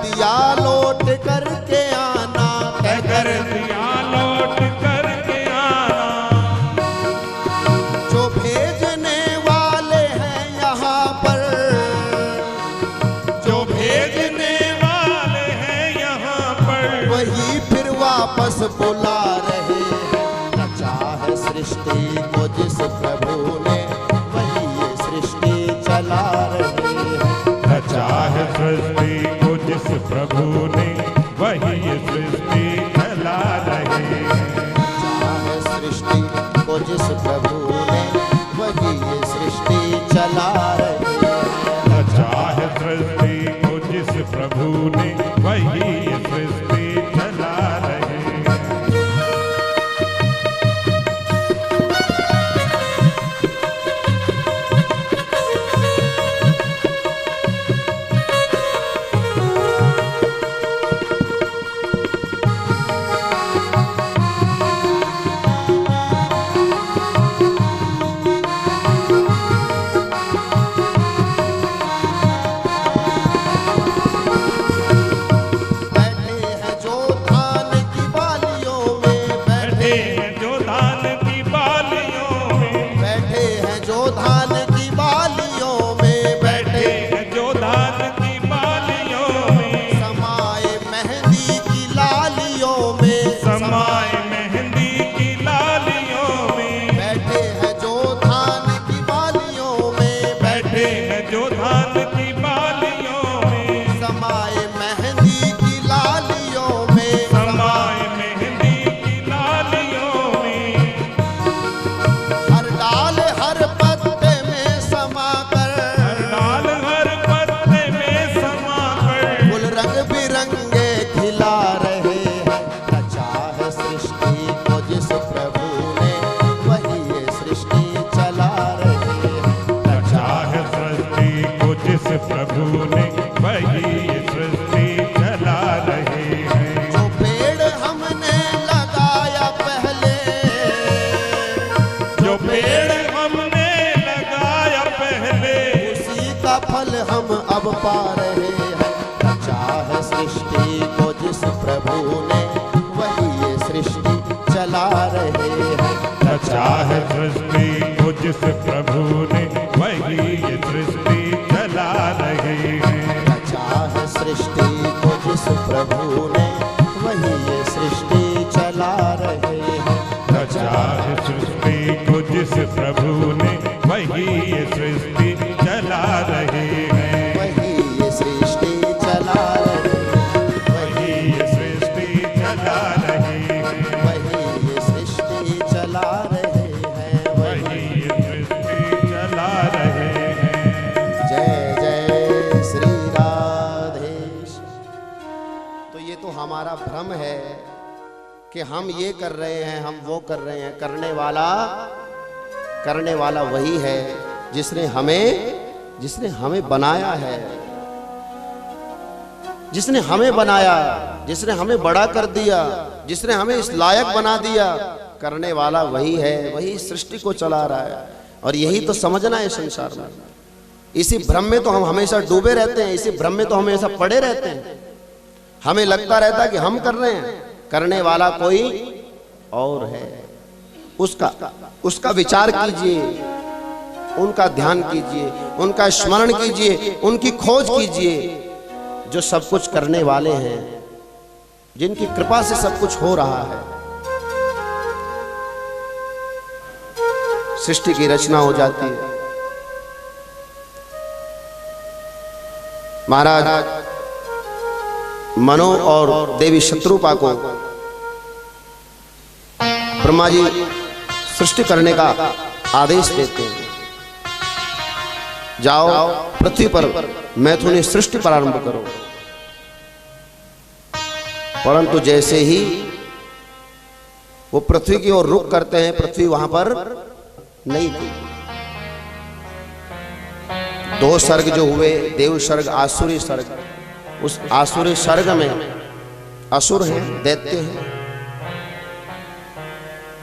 दिया लौट करके आना, तय कर दिया लौट करके आना। जो भेजने वाले हैं यहाँ पर, जो भेजने वाले हैं यहाँ पर, वही फिर वापस बुला रहे हैं। रचा है सृष्टि को जिस प्रभु ने, वही ये सृष्टि चला रहे हैं। रचा है सृष्टि को जिस प्रभु ने, वही ये सृष्टि चला रहे हैं। रचा है सृष्टि को जिस प्रभु ने, वही ये सृष्टि चला रहे हैं। रचा है सृष्टि को जिस प्रभु ने, वही ये सृष्टि चला रहे हैं। बैठे हैं जो धान की बालियों में, बैठे हैं जो धान की बालियों में, बैठे हैं जो धान की बालियों में, बैठे हैं जो धान की बालियों में, समाए मेहंदी की लालियों में, समाए मेहंदी की लालियों में, बैठे हैं जो धान की बालियों में, बैठे हैं जो धान की बालियों में, समाए मेहंदी की लालियों में, समाए मेहंदी की लालियों में। हर डाल हर पत्ते में समा कर, हर डाल हर पत्ते में समा कर, फूल रंग बिरंगे खिला रहे हैं। रचा है सृष्टि को जिस प्रभु ने, वही ये सृष्टि चला रहे हैं। रचा है सृष्टि को जिस प्रभु ने, वही ये सृष्टि चला रहे हैं। जो पेड़ हमने लगाया पहले, जो पेड़ हमने लगाया पहले, उसी का फल हम अब पा रहे हैं। रचा है सृष्टि को जिस प्रभु ने, वही ये सृष्टि चला रहे हैं। रचा है सृष्टि को जिस प्रभु ने, वही ये सृष्टि चला रहे हैं। रचा है सृष्टि को जिस प्रभु ने, वही ये सृष्टि चला रहे हैं। रचा है सृष्टि को जिस प्रभु ने, वही ये सृष्टि चला रहे हैं। वही ये सृष्टि चला रहे हैं। वही ये सृष्टि चला रहे हैं। वही ये सृष्टि चला रहे हैं। वही ये सृष्टि चला रहे हैं। जय जय श्री राधे। तो ये तो हमारा भ्रम है कि हम ये कर रहे हैं, हम वो कर रहे हैं। करने वाला वही है जिसने हमें बनाया है, जिसने हमें बनाया, जिसने हमें बड़ा कर दिया, जिसने हमें इस लायक बना दिया। करने वाला वही है, वही सृष्टि को चला रहा है। और यही तो समझना है संसार में। इसी भ्रम में तो हम हमेशा डूबे रहते हैं, इसी भ्रम में तो हम हमेशा पड़े रहते हैं। हमें लगता रहता है कि हम कर रहे हैं, करने वाला कोई और है। उसका विचार कीजिए, उनका ध्यान कीजिए, उनका स्मरण कीजिए, उनकी खोज कीजिए, जो सब कुछ करने वाले हैं, जिनकी कृपा से सब कुछ हो रहा है। सृष्टि की रचना हो जाती है। महाराज मनु और देवी शत्रुपा को ब्रह्मा जी सृष्टि करने का आदेश देते हैं। जाओ पृथ्वी पर मैथुनी सृष्टि प्रारंभ करो। परंतु जैसे ही वो पृथ्वी की ओर रुख करते हैं, पृथ्वी वहां पर नहीं थी। दो सर्ग जो हुए, देव सर्ग, आसुरी सर्ग, उस आसुरी सर्ग में असुर हैं, दैत्य हैं।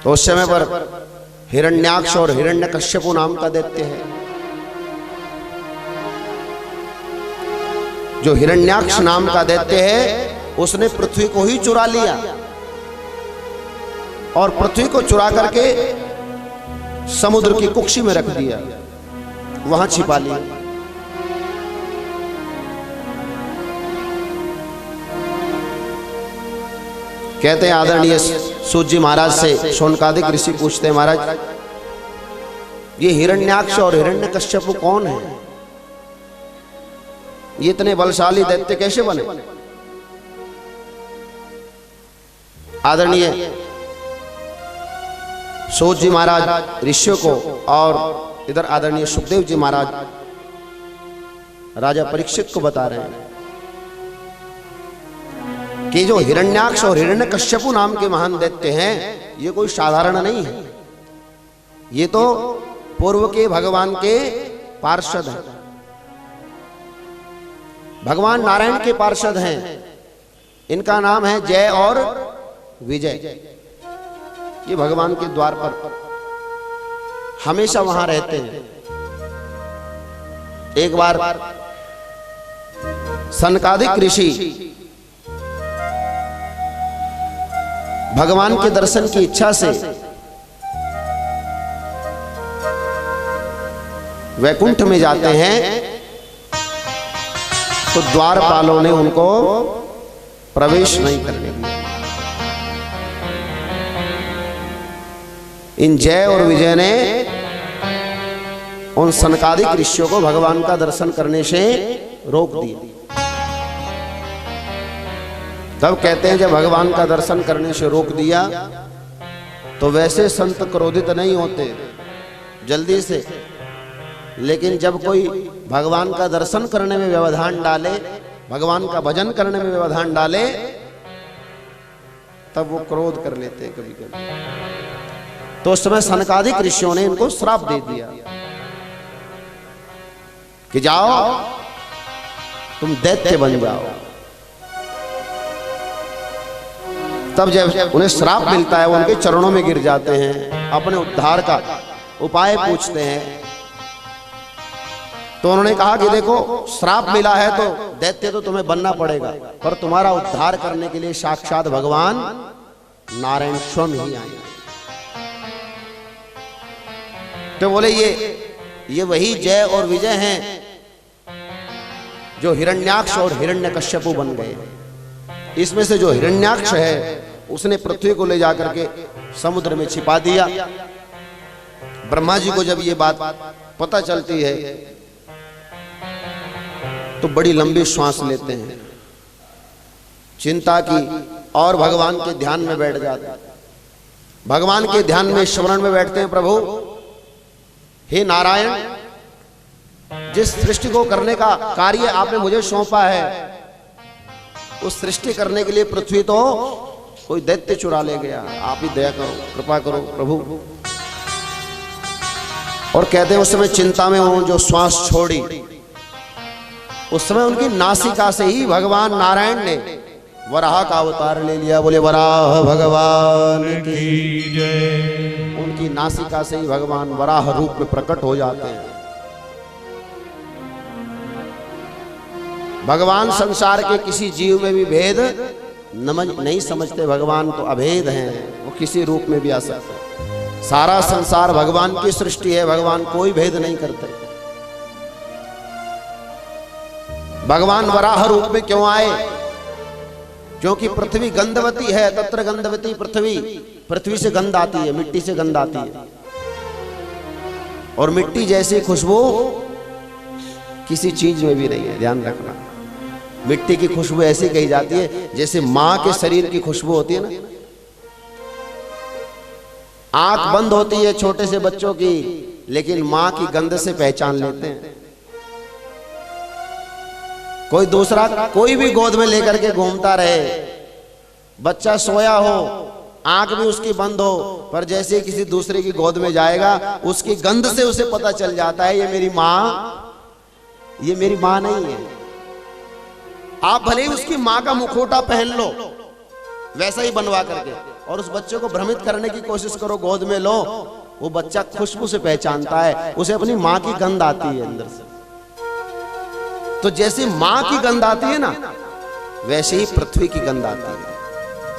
तो उस समय पर हिरण्याक्ष और हिरण्यकश्यपु नाम का दैत्य है। जो हिरण्याक्ष नाम का दैत्य है उसने पृथ्वी को ही चुरा लिया और पृथ्वी को चुरा करके समुद्र की कुक्षी में रख दिया, वहां छिपा लिया। कहते हैं आदरणीय सूत जी महाराज से शौनकादिक ऋषि पूछते हैं, महाराज ये हिरण्याक्ष और हिरण्यकश्यप कौन है? ये इतने बलशाली दैत्य कैसे बने? आदरणीय सूत जी महाराज ऋषियों को और इधर आदरणीय सुखदेव जी महाराज राजा परीक्षित को बता रहे हैं कि जो हिरण्याक्ष और हिरण्यकश्यपु नाम के महान दैत्य हैं ये कोई साधारण नहीं है, ये तो पूर्व के भगवान के पार्षद हैं, भगवान नारायण के पार्षद हैं। इनका नाम है जय और विजय। ये भगवान के द्वार पर हमेशा वहां रहते हैं। एक बार सनकादिक ऋषि भगवान के दर्शन की इच्छा से वैकुंठ में जाते हैं तो द्वारपालों ने उनको प्रवेश नहीं करने दिया। इन जय और विजय ने उन सनकादिक ऋषियों को भगवान का दर्शन करने से रोक दिया। तब कहते हैं जब भगवान का दर्शन करने से रोक दिया तो वैसे संत क्रोधित नहीं होते जल्दी से, लेकिन जब कोई भगवान का दर्शन करने में व्यवधान डाले, भगवान का भजन करने में व्यवधान डाले, तब वो क्रोध कर लेते हैं कभी कभी। तो उस समय सनकादिक ऋषियों ने इनको श्राप दे दिया कि जाओ तुम दैत्य बन जाओ। तब जब उन्हें श्राप मिलता है वो उनके चरणों में गिर जाते हैं, अपने उद्धार का उपाय पूछते हैं। तो उन्होंने कहा कि देखो श्राप मिला है तो दैत्य तो तुम्हें बनना पड़ेगा, पर तुम्हारा उद्धार करने के लिए साक्षात भगवान नारायण स्वयं ही आए। तो बोले ये वही जय और विजय हैं जो हिरण्याक्ष और हिरण्यकश्यपु बन गए। इसमें से जो हिरण्याक्ष है उसने पृथ्वी को ले जाकर के समुद्र में छिपा दिया। ब्रह्मा जी को जब ये बात पता चलती है तो बड़ी लंबी श्वास लेते हैं, चिंता की, और भगवान के ध्यान में बैठ जाते हैं। भगवान के ध्यान में स्मरण में बैठते हैं, प्रभु हे नारायण, जिस सृष्टि को करने का कार्य आपने मुझे सौंपा है उस सृष्टि करने के लिए पृथ्वी तो कोई दैत्य चुरा ले गया, आप ही दया करो, कृपा करो प्रभु। और कहते हैं उस समय चिंता में वो जो श्वास छोड़ी, उस समय उनकी नासिका से ही भगवान नारायण ने वराह का अवतार ले लिया। बोले वराह भगवान की जय। उनकी नासिका से ही भगवान वराह रूप में प्रकट हो जाते हैं। भगवान संसार के किसी जीव में भी भेद नहीं समझते, भगवान तो अभेद हैं, वो किसी रूप में भी आ सकते। सारा संसार भगवान की सृष्टि है, भगवान कोई भेद नहीं करते। भगवान वराह रूप में क्यों आए? क्योंकि पृथ्वी गंधवती है, तत्र गंधवती पृथ्वी, पृथ्वी से गंध आती है, मिट्टी से गंध आती है, और मिट्टी जैसी खुशबू किसी चीज में भी नहीं है। ध्यान रखना, मिट्टी की खुशबू ऐसी कही जाती है जैसे मां के शरीर की खुशबू होती है ना। आंख बंद होती है छोटे से बच्चों की, लेकिन मां की गंध से पहचान लेते हैं। कोई दूसरा कोई भी गोद में लेकर के घूमता रहे, बच्चा सोया हो, आंख भी उसकी बंद हो, पर जैसे किसी दूसरे की गोद में जाएगा उसकी गंध से उसे पता चल जाता है ये मेरी मां नहीं है। आप भले ही उसकी मां का मुखौटा पहन लो वैसा ही बनवा करके, और उस बच्चे को भ्रमित करने की कोशिश करो, गोद में लो, वो बच्चा खुशबू से पहचानता है, उसे अपनी मां की गंध आती है अंदर से। तो जैसे मां की गंध आती है ना, वैसे ही पृथ्वी की गंध आती है।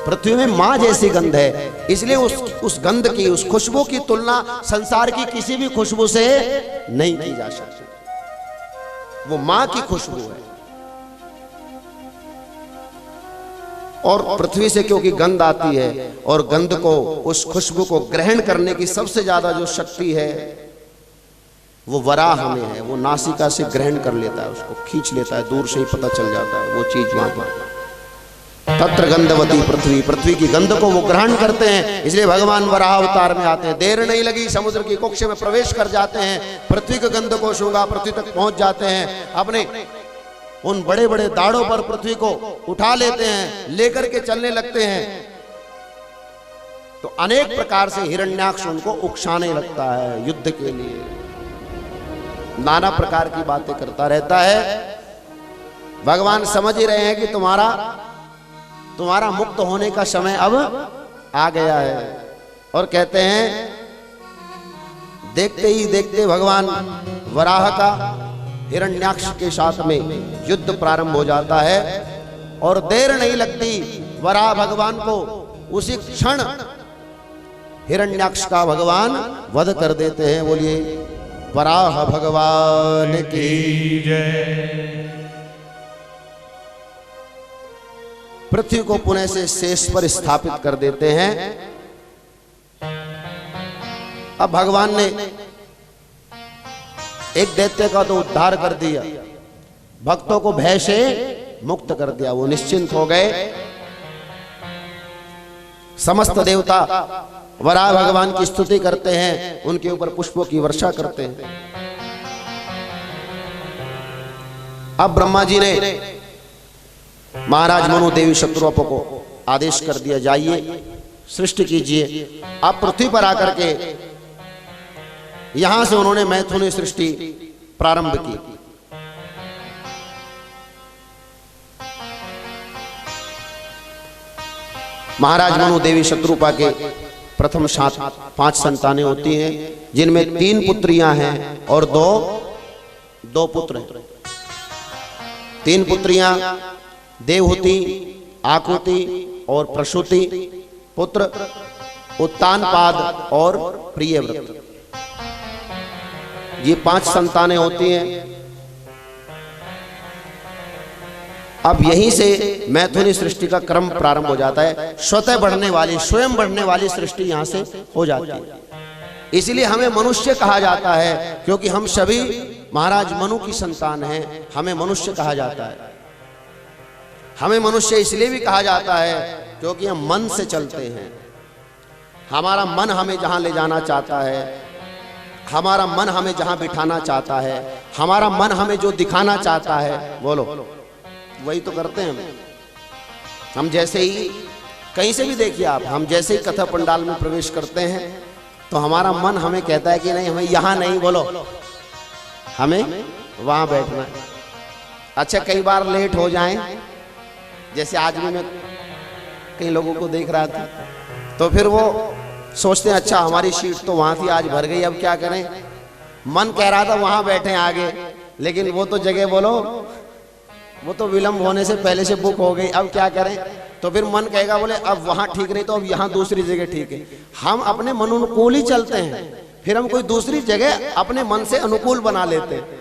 पृथ्वी में मां जैसी गंध है, इसलिए उस गंध की, उस खुशबू की तुलना संसार की किसी भी खुशबू से नहीं की जा सकती। वो मां की खुशबू है। और पृथ्वी से क्योंकि गंध आती है, और गंध को, उस खुशबू को ग्रहण करने की सबसे ज्यादा जो शक्ति है वो वराह में है। वो नासिका से ग्रहण कर लेता है, उसको खींच लेता है, दूर से ही पता चल जाता है वो चीज वहां पर। तत्र गंधवती पृथ्वी, पृथ्वी की गंध को वो ग्रहण करते हैं, इसलिए भगवान वराह अवतार में आते हैं। देर नहीं लगी, समुद्र की कुक्ष में प्रवेश कर जाते हैं, पृथ्वी के गंध को सूंघा, पृथ्वी तक पहुंच जाते हैं, अपने उन बड़े बड़े दाढ़ों पर पृथ्वी को उठा लेते हैं, लेकर के चलने लगते हैं। तो अनेक प्रकार से हिरण्याक्ष उनको उकसाने लगता है, युद्ध के लिए नाना प्रकार की बातें करता रहता है। भगवान समझ ही रहे हैं कि तुम्हारा मुक्त होने का समय अब आ गया है, और कहते हैं, देखते ही देखते भगवान वराह का हिरण्याक्ष के साथ में युद्ध प्रारंभ हो जाता है, और देर नहीं लगती, वराह भगवान को उसी क्षण हिरण्याक्ष का भगवान वध कर देते हैं। बोलिए वराह भगवान की जय। पृथ्वी को पुनः से शेष पर स्थापित कर देते हैं। अब भगवान ने एक दैत्य का तो उद्धार कर दिया, भक्तों को भय से मुक्त कर दिया, वो निश्चिंत हो गए। समस्त देवता वराह भगवान की स्तुति करते हैं, उनके ऊपर पुष्पों की वर्षा करते हैं। अब ब्रह्मा जी ने महाराज मनु देवी शत्रुप को आदेश कर दिया, जाइए सृष्टि कीजिए। आप पृथ्वी पर आकर के, यहां से उन्होंने मैथुनी सृष्टि प्रारंभ की। महाराज मनु देवी शत्रुपा के प्रथम 5 संतानें होती हैं, जिनमें 3 पुत्रियां हैं और दो पुत्र हैं। 3 पुत्रियां देवहूति, आकृति और प्रसूति, पुत्र उत्तानपाद और प्रियव्रत। ये 5 संतानें होती हैं। अब यहीं से मैथुनी सृष्टि का क्रम प्रारंभ हो जाता है। स्वतः बढ़ने वाली, स्वयं बढ़ने वाली सृष्टि यहां से हो जाती है। इसलिए हमें मनुष्य कहा जाता है, क्योंकि हम सभी महाराज मनु की संतान हैं, हमें मनुष्य कहा जाता है। हमें मनुष्य इसलिए भी कहा जाता है क्योंकि हम मन से चलते हैं। हमारा मन हमें जहां ले जाना चाहता है, हमारा मन हमें जहां बिठाना चाहता है, हमारा मन हमें जो दिखाना चाहता है, बोलो वही तो करते हैं हम। जैसे ही कहीं से भी देखिए आप, हम जैसे ही कथा पंडाल में प्रवेश करते हैं तो हमारा मन हमें कहता है कि नहीं, हमें यहां नहीं, बोलो हमें वहां बैठना है। अच्छा, कई बार लेट हो जाएं, जैसे आज भी मैं कई लोगों को देख रहा था, तो फिर वो सोचते हैं अच्छा हमारी सीट तो वहां थी, आज भर गई, अब क्या करें। मन कह रहा था वहां बैठे आगे, लेकिन वो तो जगह, बोलो वो तो विलंब होने से पहले से बुक हो गई, अब क्या करें। तो फिर मन कहेगा बोले अब वहां ठीक नहीं तो अब यहाँ दूसरी जगह ठीक है। हम अपने मन अनुकूल ही चलते हैं, फिर हम कोई दूसरी जगह अपने मन से अनुकूल बना लेते हैं।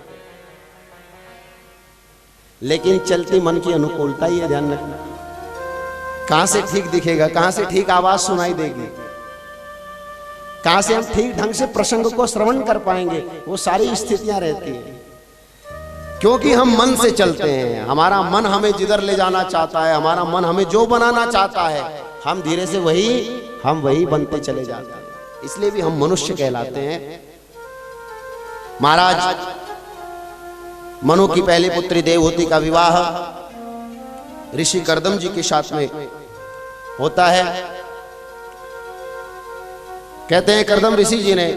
लेकिन चलती मन की अनुकूलता ही है, ध्यान रखना। कहां से ठीक दिखेगा, कहां से ठीक आवाज सुनाई देगी, कहां से हम ठीक ढंग से प्रसंग को श्रवण कर पाएंगे, वो सारी स्थितियां रहती हैं। क्योंकि हम मन से चलते हैं। हमारा मन हमें जिधर ले जाना चाहता है, हमारा मन हमें जो बनाना चाहता है, हम धीरे से वही बनते चले जाते हैं। इसलिए भी हम मनुष्य कहलाते हैं। महाराज मनु की पहली पुत्री देवहूति का विवाह ऋषि कर्दम जी के साथ में होता है। कहते हैं कर्दम ऋषि जी ने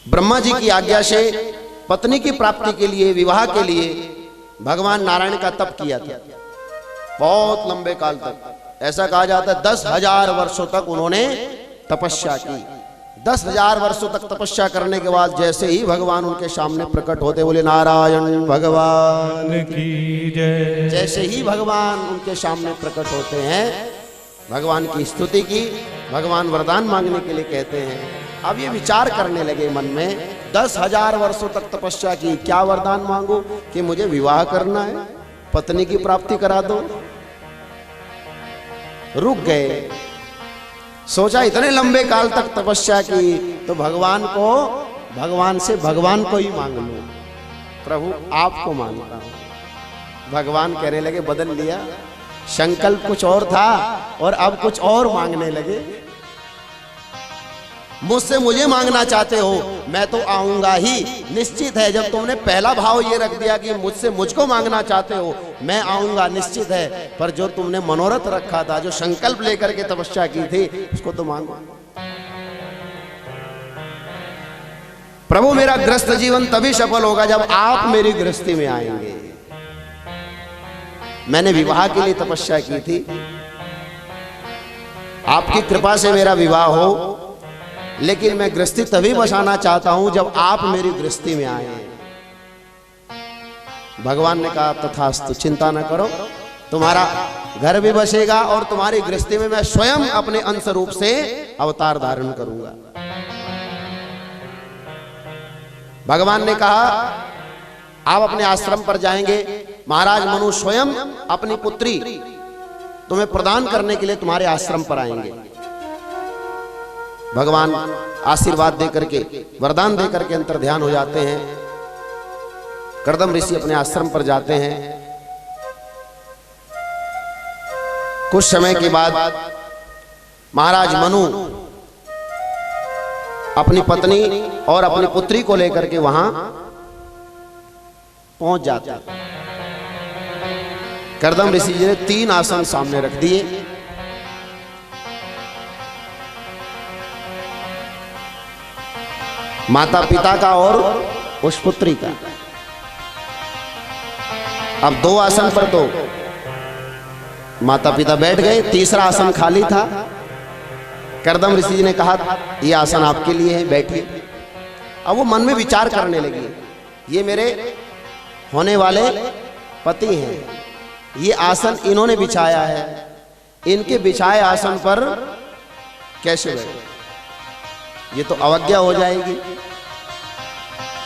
ब्रह्मा जी की आज्ञा से पत्नी की प्राप्ति के लिए, विवाह के लिए भगवान नारायण का तप किया था, बहुत लंबे काल तक। ऐसा कहा जाता है 10,000 वर्षों तक उन्होंने तपस्या की। 10,000 वर्षों तक तपस्या करने के बाद जैसे ही भगवान उनके सामने प्रकट होते, बोले नारायण भगवान की जय। जैसे ही भगवान उनके सामने प्रकट होते हैं, भगवान की स्तुति की, भगवान वरदान मांगने के लिए कहते हैं। अब ये विचार करने लगे मन में, 10,000 वर्षों तक तपस्या की, क्या वरदान मांगू कि मुझे विवाह करना है, पत्नी की प्राप्ति करा दो। रुक गए, सोचा इतने लंबे काल तक तपस्या की तो भगवान से भगवान को ही मांग लो, प्रभु आपको मांगता हूं। भगवान कहने लगे, बदल लिया, संकल्प कुछ और था और अब कुछ और मांगने लगे। मुझे मांगना चाहते हो, मैं तो आऊंगा ही, निश्चित है। जब तुमने पहला भाव ये रख दिया कि मुझको मांगना चाहते हो, मैं आऊंगा, निश्चित है। पर जो तुमने मनोरथ रखा था, जो संकल्प लेकर के तपस्या की थी, उसको तो मांगो। प्रभु मेरा गृहस्थ जीवन तभी सफल होगा जब आप मेरी गृहस्थी में आएंगे। मैंने विवाह के लिए तपस्या की थी, आपकी कृपा से मेरा विवाह हो, लेकिन मैं गृहस्थी तभी बसाना चाहता हूं जब आप मेरी गृहस्थी में आए। भगवान ने कहा तथास्तु, चिंता न करो, तुम्हारा घर भी बसेगा और तुम्हारी गृहस्थी में मैं स्वयं अपने अंश रूप से अवतार धारण करूंगा। भगवान ने कहा आप अपने आश्रम पर जाएंगे, महाराज मनु स्वयं अपनी पुत्री तुम्हें प्रदान करने के लिए तुम्हारे आश्रम पर आएंगे। भगवान आशीर्वाद देकर के, वरदान देकर के अंतर ध्यान हो जाते हैं। कर्दम ऋषि अपने आश्रम पर जाते हैं। कुछ समय के बाद महाराज मनु अपनी पत्नी और अपनी पुत्री को लेकर के वहां पहुंच जाते हैं। कर्दम ऋषि जी ने 3 आसन सामने रख दिए। माता पिता का और उस पुत्री का। अब 2 आसन पर तो माता पिता बैठ गए, तीसरा आसन खाली था। कर्दम ऋषि जी ने कहा यह आसन आपके लिए है, बैठिए। अब वो मन में विचार करने लगी, ये मेरे होने वाले पति हैं, ये आसन इन्होंने बिछाया है, इनके बिछाए आसन पर कैसे बैठे, ये तो अवज्ञा हो जाएगी।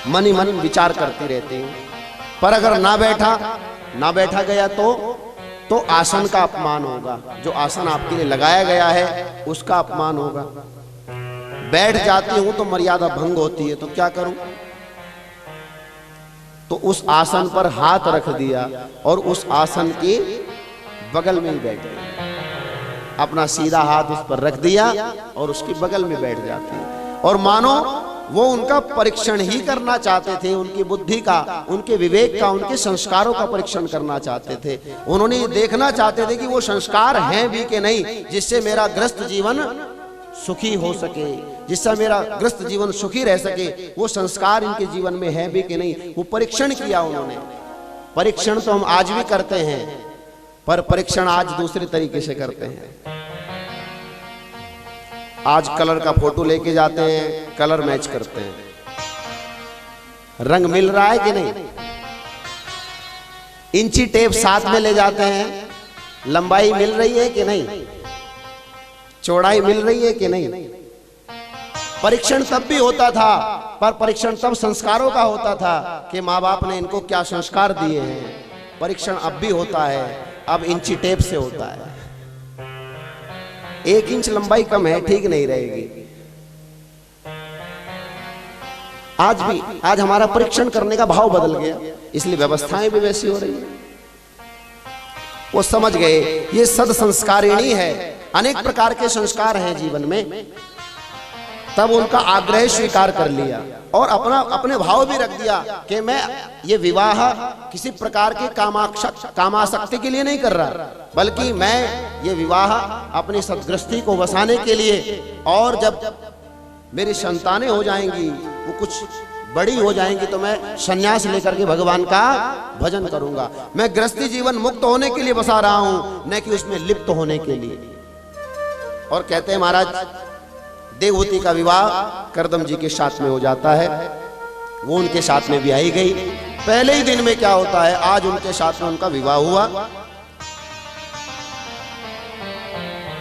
मन ही मन विचार करती रहती हैं। पर अगर ना बैठा गया तो आसन का अपमान होगा, जो आसन आपके लिए लगाया गया है उसका अपमान होगा। बैठ जाती हूं तो मर्यादा भंग होती है, तो क्या करूं? तो उस आसन पर हाथ रख दिया और उस आसन के बगल में ही बैठ गई। अपना सीधा हाथ उस पर रख दिया और उसके बगल में बैठ जाती है। और मानो वो उनका परीक्षण ही करना चाहते थे, उनकी बुद्धि का, उनके विवेक का, उनके संस्कारों का परीक्षण करना चाहते थे। उन्होंने ये देखना चाहते थे कि वो संस्कार हैं भी कि नहीं, जिससे मेरा गृहस्थ जीवन सुखी हो सके, जिससे मेरा गृहस्थ जीवन सुखी रह सके। वो संस्कार इनके जीवन में है भी कि नहीं, वो परीक्षण किया उन्होंने। परीक्षण तो हम आज भी करते हैं, पर परीक्षण आज दूसरे तरीके से करते हैं। आज कलर का फोटो लेके जाते हैं, कलर मैच करते हैं, रंग मिल रहा है कि नहीं, इंची टेप साथ में ले जाते हैं, लंबाई मिल रही है कि नहीं, चौड़ाई मिल रही है कि नहीं। परीक्षण तब भी होता था, पर परीक्षण तब संस्कारों का होता था कि माँ बाप ने इनको क्या संस्कार दिए हैं। परीक्षण अब भी होता है, अब इंची टेप से होता है। 1 इंच लंबाई कम है, ठीक नहीं रहेगी। आज हमारा परीक्षण करने का भाव बदल गया, इसलिए व्यवस्थाएं भी वैसी हो रही है। वो समझ गए ये सद संस्कारिणी है, अनेक प्रकार के संस्कार हैं जीवन में। तब उनका आग्रह स्वीकार कर लिया और अपने भाव भी रख दिया कि मैं ये विवाह किसी प्रकार के कामासक्ति के लिए नहीं कर रहा, बल्कि मैं ये विवाह अपनी सद्गृहस्थी को बसाने के लिए, और जब मेरी संतानें हो जाएंगी, वो कुछ बड़ी हो जाएंगी, तो मैं संन्यास लेकर के भगवान का भजन करूंगा। मैं गृहस्थी जीवन मुक्त होने के लिए बसा रहा हूं, न कि उसमें लिप्त होने के लिए। और कहते हैं महाराज देवहूति का विवाह करदम जी के साथ में हो जाता है। वो उनके साथ में ब्याही गई। पहले ही दिन में क्या होता है, आज उनके साथ में उनका विवाह हुआ।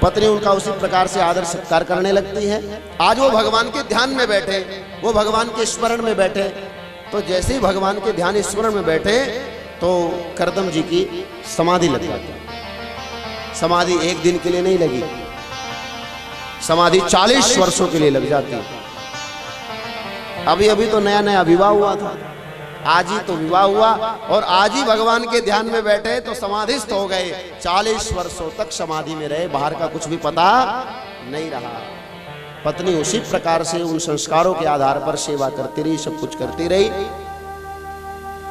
पत्नी उनका उसी प्रकार से आदर सत्कार करने लगती है। आज वो भगवान के ध्यान में बैठे, वो भगवान के स्मरण में बैठे, तो जैसे ही भगवान के ध्यान स्मरण में बैठे तो करदम जी की समाधि लग जाती। समाधि एक दिन के लिए नहीं लगी, समाधि 40 वर्षों के लिए लग जाती। अभी अभी तो नया नया विवाह हुआ था, आज ही तो विवाह हुआ और आज ही भगवान के ध्यान में बैठे तो समाधिस्थ हो गए। 40 वर्षों तक समाधि में रहे, बाहर का कुछ भी पता नहीं रहा। पत्नी उसी प्रकार से उन संस्कारों के आधार पर सेवा करती रही, सब कुछ करती रही।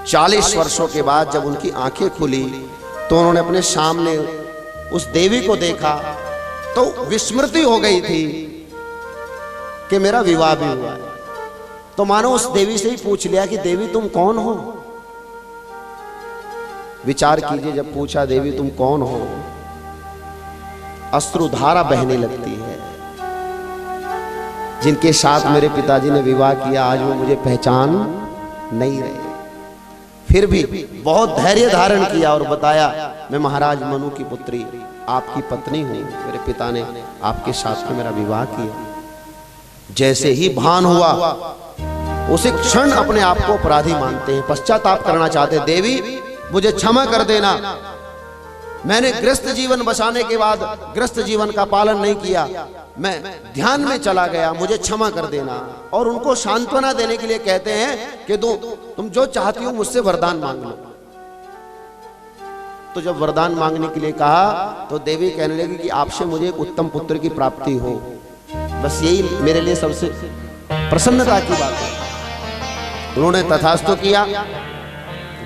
40 वर्षों के बाद जब उनकी आंखें खुली तो उन्होंने अपने सामने उस देवी को देखा तो विस्मृति हो गई थी कि मेरा विवाह भी हुआ है। तो मानो उस देवी से ही पूछ लिया कि देवी तुम कौन हो। विचार कीजिए, जब पूछा देवी तुम कौन हो, अश्रुधारा बहने लगती है। जिनके साथ मेरे पिताजी ने विवाह किया आज वो मुझे पहचान नहीं रहे। फिर भी बहुत धैर्य धारण किया और बताया मैं महाराज मनु की पुत्री आपकी पत्नी हूं, मेरे पिता ने आपके साथ में मेरा विवाह किया। जैसे ही भान हुआ उसी क्षण अपने आप को अपराधी मानते हैं, पश्चाताप करना चाहते। देवी मुझे क्षमा कर देना, मैंने गृहस्थ जीवन बसाने के बाद गृहस्थ जीवन का पालन नहीं किया, मैं ध्यान में चला गया, मुझे क्षमा कर देना। और उनको सांत्वना देने के लिए कहते हैं कि तुम जो चाहती हो मुझसे वरदान मांग लो। तो जब वरदान मांगने के लिए कहा तो देवी कहने लगी कि आपसे मुझे एक उत्तम पुत्र की प्राप्ति हो, बस यही मेरे लिए सबसे प्रसन्नता की बात है। उन्होंने तथास्तु किया,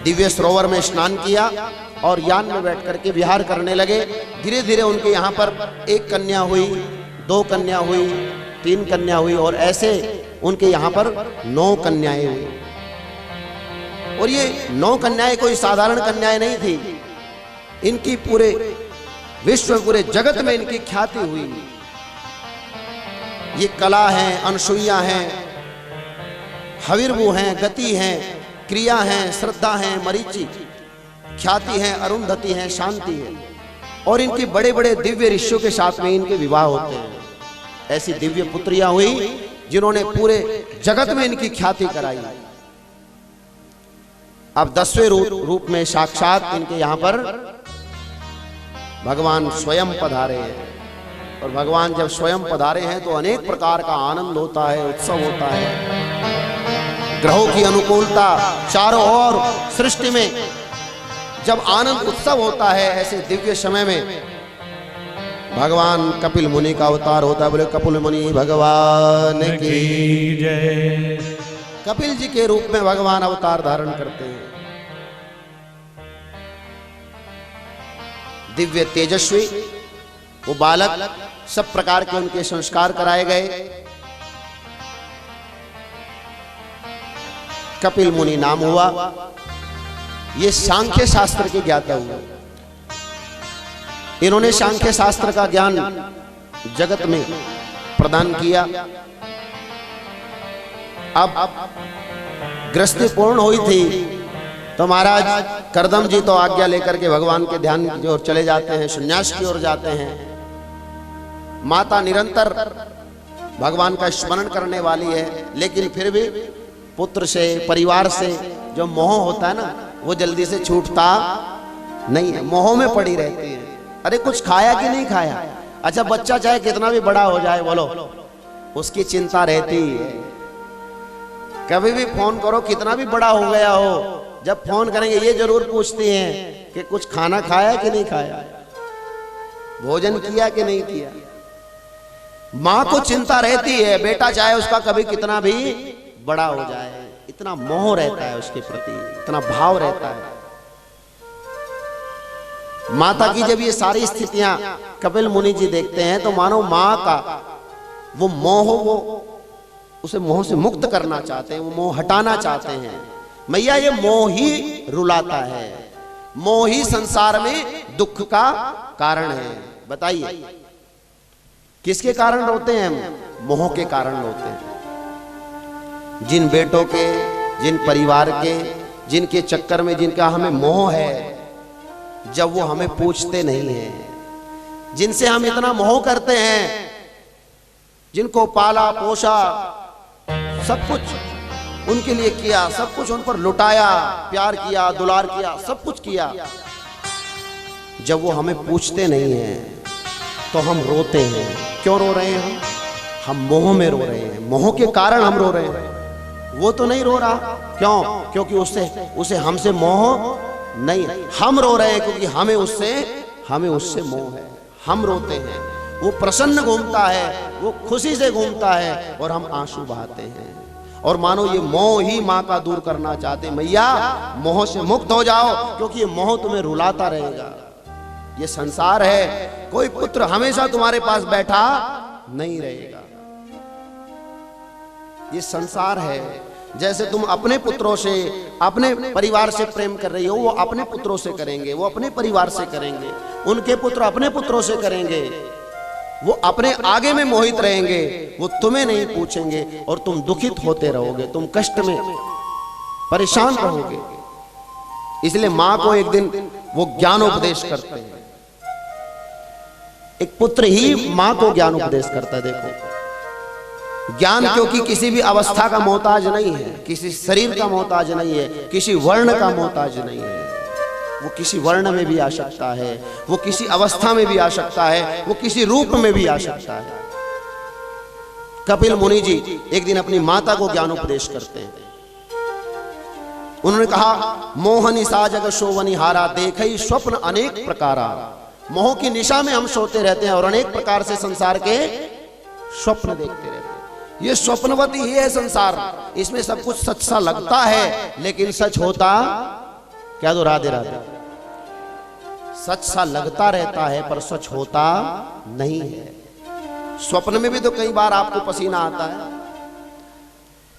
दिव्य सरोवर में स्नान किया और यान में बैठ करके विहार करने लगे। धीरे धीरे उनके यहाँ पर एक कन्या हुई, 2 कन्या हुई, 3 कन्या हुई और ऐसे उनके यहाँ पर 9 कन्याएं हुई। और ये 9 कन्याएं कोई साधारण कन्याएं नहीं थी, इनकी पूरे विश्व पूरे जगत में इनकी ख्याति हुई। ये कला है, अनसुईया हैं, हविर्भु हैं, गति हैं, क्रिया हैं, श्रद्धा हैं, मरीचि, ख्याति है, अरुंधति है, शांति है। और इनके बड़े बड़े दिव्य ऋषियों के साथ में इनके विवाह होते हैं। ऐसी दिव्य पुत्रियां हुई जिन्होंने पूरे जगत में इनकी ख्याति कराई। अब 10वें रूप में साक्षात इनके यहाँ पर भगवान स्वयं पधारे हैं। और भगवान जब स्वयं पधारे हैं तो अनेक प्रकार का आनंद होता है, उत्सव होता है। ग्रहों की अनुकूलता, चारों ओर सृष्टि में जब आनंद उत्सव होता है, ऐसे दिव्य समय में भगवान कपिल मुनि का अवतार होता है। बोले कपिल मुनि भगवान की जय। कपिल जी के रूप में भगवान अवतार धारण करते हैं। दिव्य तेजस्वी वो बालक, सब प्रकार के उनके संस्कार कराए गए। कपिल मुनि नाम हुआ। ये सांख्य शास्त्र के ज्ञाता हुए। इन्होंने सांख्य शास्त्र का ज्ञान जगत में प्रदान किया। अब गृहस्थी पूर्ण हुई थी तो महाराज करदम जी तो आज्ञा लेकर के भगवान के ध्यान की ओर चले जाते हैं, संन्यास की ओर जाते हैं। माता निरंतर भगवान का स्मरण करने वाली है, लेकिन फिर भी पुत्र से, परिवार से जो मोह होता है ना, वो जल्दी से छूटता नहीं है, मोह में पड़ी रहती है। अरे कुछ खाया कि नहीं खाया, अच्छा बच्चा चाहे कितना भी बड़ा हो जाए, बोलो उसकी चिंता रहती है। कभी भी फोन करो, कितना भी बड़ा हो गया हो, जब फोन करेंगे ये जरूर पूछती हैं कि कुछ खाना खाया कि नहीं खाया, भोजन किया कि नहीं किया। माँ को चिंता रहती है, बेटा चाहे उसका कभी कितना भी बड़ा हो जाए, इतना मोह रहता है उसके प्रति, इतना भाव रहता है। माता की जब ये सारी स्थितियां कपिल मुनि जी देखते हैं तो मानो माँ का वो मोह, वो उसे मोह से मुक्त करना चाहते हैं, वो मोह हटाना चाहते हैं। मैया ये मोह ही रुलाता है, मोह ही संसार में दुख का कारण है। बताइए किसके कारण रोते हैं हम? मोह के कारण रोते हैं। जिन बेटों के, जिन परिवार के, जिनके चक्कर में जिनका हमें मोह है, जब वो हमें पूछते नहीं हैं, जिनसे हम इतना मोह करते हैं, जिनको पाला पोसा, सब कुछ उनके लिए किया, सब कुछ उन पर लुटाया, प्यार किया, दुलार किया, सब कुछ किया, जब वो हमें पूछते नहीं हैं तो हम रोते हैं। क्यों रो रहे हैं? हम मोह में रो रहे हैं, मोह के कारण हम रो रहे हैं। वो तो नहीं रो रहा, क्यों? क्योंकि उसे हमसे मोह नहीं, हम रो रहे हैं क्योंकि हमें उससे मोह है। हम रोते हैं, वो प्रसन्न घूमता है, वो खुशी से घूमता है और हम आंसू बहाते हैं। और मानो ये मोह ही माँ का दूर करना चाहते, मैया मोह से मुक्त हो जाओ, क्योंकि ये मोह तुम्हें रुलाता रहेगा। ये संसार है, कोई पुत्र हमेशा तुम्हारे पास बैठा नहीं रहेगा। ये संसार है। जैसे तुम अपने पुत्रों से, अपने परिवार से प्रेम कर रही हो, वो अपने पुत्रों से करेंगे, वो अपने परिवार से करेंगे, उनके पुत्र अपने पुत्रों से करेंगे, वो अपने आगे में मोहित रहेंगे, वो तुम्हें नहीं पूछेंगे और तुम दुखित होते रहोगे, तुम कष्ट में परेशान रहोगे। इसलिए मां को एक दिन वो ज्ञानोपदेश करते हैं। एक पुत्र ही मां को ज्ञान उपदेश करता है। देखो, ज्ञान क्योंकि किसी भी अवस्था का मोहताज नहीं है, किसी शरीर का मोहताज नहीं है, किसी वर्ण का मोहताज नहीं है। वो किसी वर्ण में भी आ सकता है, वो किसी अवस्था में भी आ सकता है, वो किसी रूप में भी आ सकता है। कपिल मुनि जी एक दिन अपनी माता को ज्ञान उपदेश करते हैं। उन्होंने कहा, मोहनी सा जग शोवनी हारा, देखई स्वप्न अनेक प्रकारा। मोह की निशा में हम सोते रहते हैं और अनेक प्रकार से संसार के स्वप्न देखते रहते हैं। ये स्वप्नवती ही है संसार, इसमें सब कुछ सच सा लगता है, लेकिन सच होता क्या? तो राधे राधे, सच सा लगता रहता है पर सच होता नहीं है। स्वप्न में भी तो कई बार आपको पसीना आता है।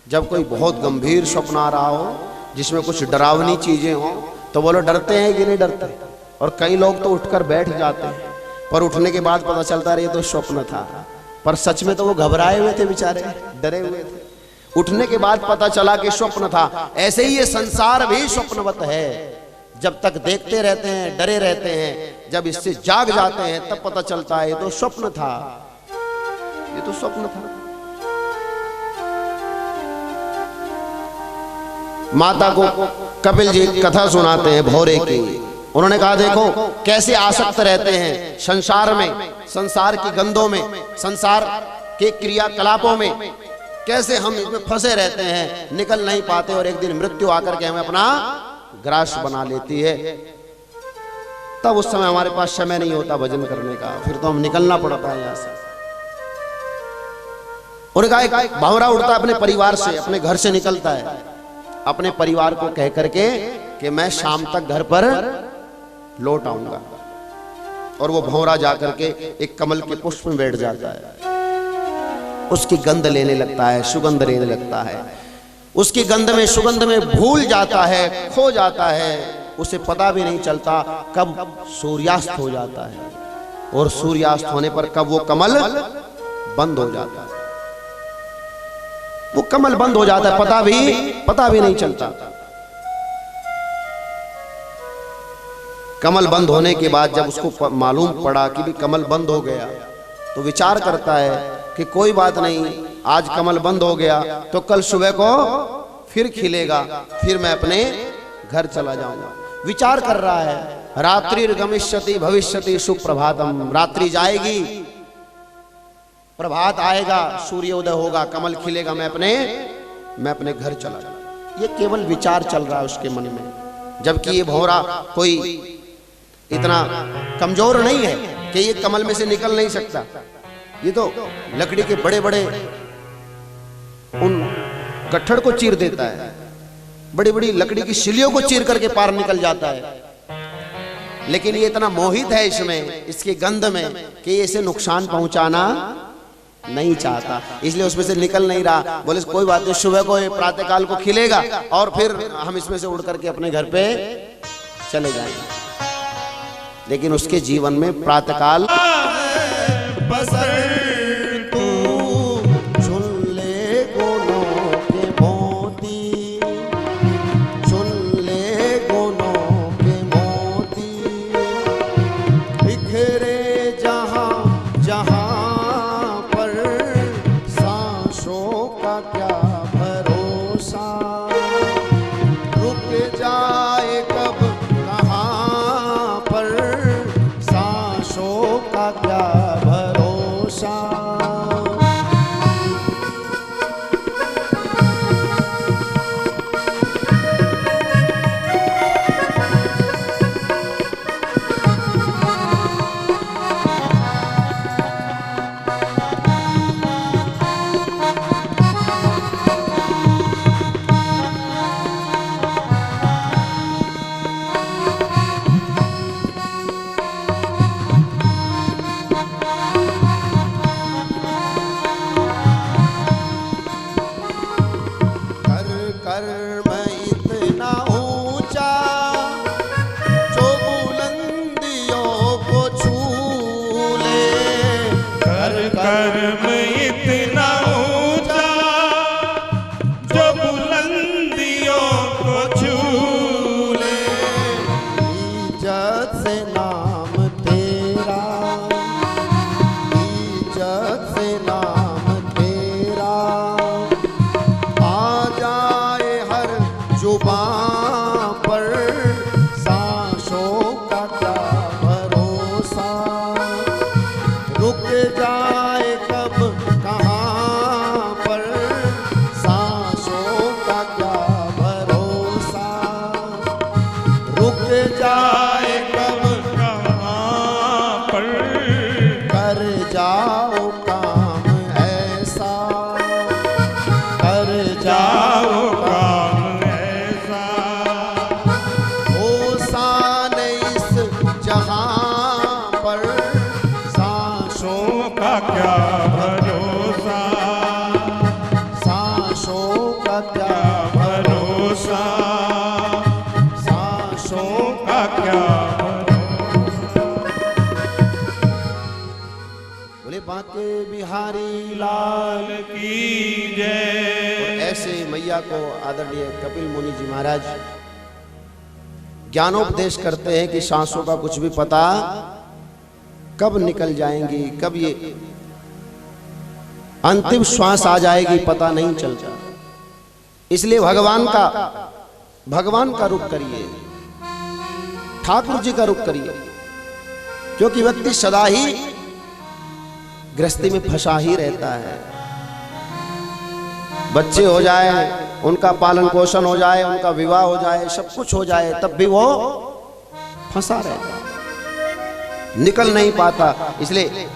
जब कोई बहुत गंभीर स्वप्न आ रहा हो, जिसमें कुछ डरावनी चीजें हो, तो बोलो डरते हैं कि नहीं डरते? और कई लोग तो उठकर बैठ जाते हैं, पर उठने के बाद पता चलता है ये तो स्वप्न था, पर सच में तो वो घबराए हुए थे, बेचारे डरे हुए थे। उठने के बाद पता चला कि स्वप्न था। ऐसे ही ये संसार भी स्वप्नवत है। जब तक देखते रहते हैं, डरे रहते हैं, जब इससे जाग जाते हैं तब पता चलता है ये तो स्वप्न था, ये तो स्वप्न था। माता को कपिल जी कथा सुनाते हैं भौरे की। उन्होंने कहा, देखो कैसे आसक्त रहते हैं संसार में, संसार की गंधों में, संसार के क्रियाकलापों में, कैसे हम इसमें फंसे रहते हैं, निकल नहीं पाते, और एक दिन मृत्यु आकर के हमें अपना ग्रास बना लेती है। तब उस समय हमारे पास समय नहीं होता भजन करने का, फिर तो हम निकलना पड़ता है यहां से। और एक भंवरा उड़ता है अपने परिवार से, अपने घर से निकलता है, अपने परिवार को कह करके कि मैं शाम तक घर पर लौट आऊंगा। और वो भंवरा जाकर के एक कमल के पुष्प में बैठ जाता है, उसकी गंध लेने लगता है, सुगंध लेने लगता है, उसकी गंध में, सुगंध में भूल जाता है, खो जाता है। उसे पता भी नहीं चलता कब सूर्यास्त हो जाता है, और सूर्यास्त होने पर कब वो कमल बंद हो जाता है। वो कमल बंद हो जाता है, पता भी नहीं चलता। कमल बंद होने के बाद जब उसको मालूम पड़ा कि भी कमल बंद हो गया, तो विचार करता है कि कोई बात नहीं, आज कमल बंद हो गया तो कल सुबह को फिर खिलेगा, फिर मैं अपने घर चला जाऊंगा। विचार कर रहा है, रात्रिर्गमिष्यति भविष्यति सुप्रभातम, रात्रि जाएगी, प्रभात आएगा, सूर्योदय होगा, कमल खिलेगा, मैं अपने घर चला जाऊंगा। ये केवल विचार चल रहा है उसके मन में, जबकि ये भंवरा कोई इतना कमजोर नहीं है कि ये कमल में से निकल नहीं सकता। ये तो लकड़ी के बड़े बड़े उन गट्ठड़ को चीर देता है, बड़ी बड़ी लकड़ी की सिलियों को चीर करके पार निकल जाता है। लेकिन ये इतना मोहित है इसमें, इसकी गंध में, कि ये इसे नुकसान पहुंचाना नहीं चाहता, इसलिए उसमें से निकल नहीं रहा। बोले कोई बात नहीं, सुबह को प्रातःकाल को खिलेगा और फिर हम इसमें से उड़ करके अपने घर पे चले जाएंगे। लेकिन उसके जीवन में प्रातःकाल बसर तू इज्जत से नाम तेरा, इज्जत से नाम तेरा, आ जाए हर जुबां पर, सांसों का क्या भरोसा, रुक जाए कब कहाँ पर, सांसों का क्या भरोसा, रुक जाए कब कहाँ पर कर जाओ काम ऐसा, कर जाओ काम ऐसा, ओ शान इस जहां पर, सांसों का क्या भरोसा, सांसों का क्या भरोसा, सांसों का क्या बोले बांके बिहारी लाल। लाल की जय। ऐसे मैया को आदरणीय कपिल मुनि जी महाराज ज्ञानोपदेश करते हैं कि सांसों का कुछ भी पता कब निकल जाएंगी, कब ये अंतिम श्वास आ जाएगी पता नहीं चलता। इसलिए भगवान का रुख करिए, ठाकुर जी का रुख करिए, क्योंकि व्यक्ति सदा ही गृहस्थी में फंसा ही रहता है। बच्चे हो जाए, उनका पालन पोषण हो जाए, उनका विवाह हो जाए, सब कुछ हो जाए, तब भी वो फंसा रहता है, निकल नहीं पाता। इसलिए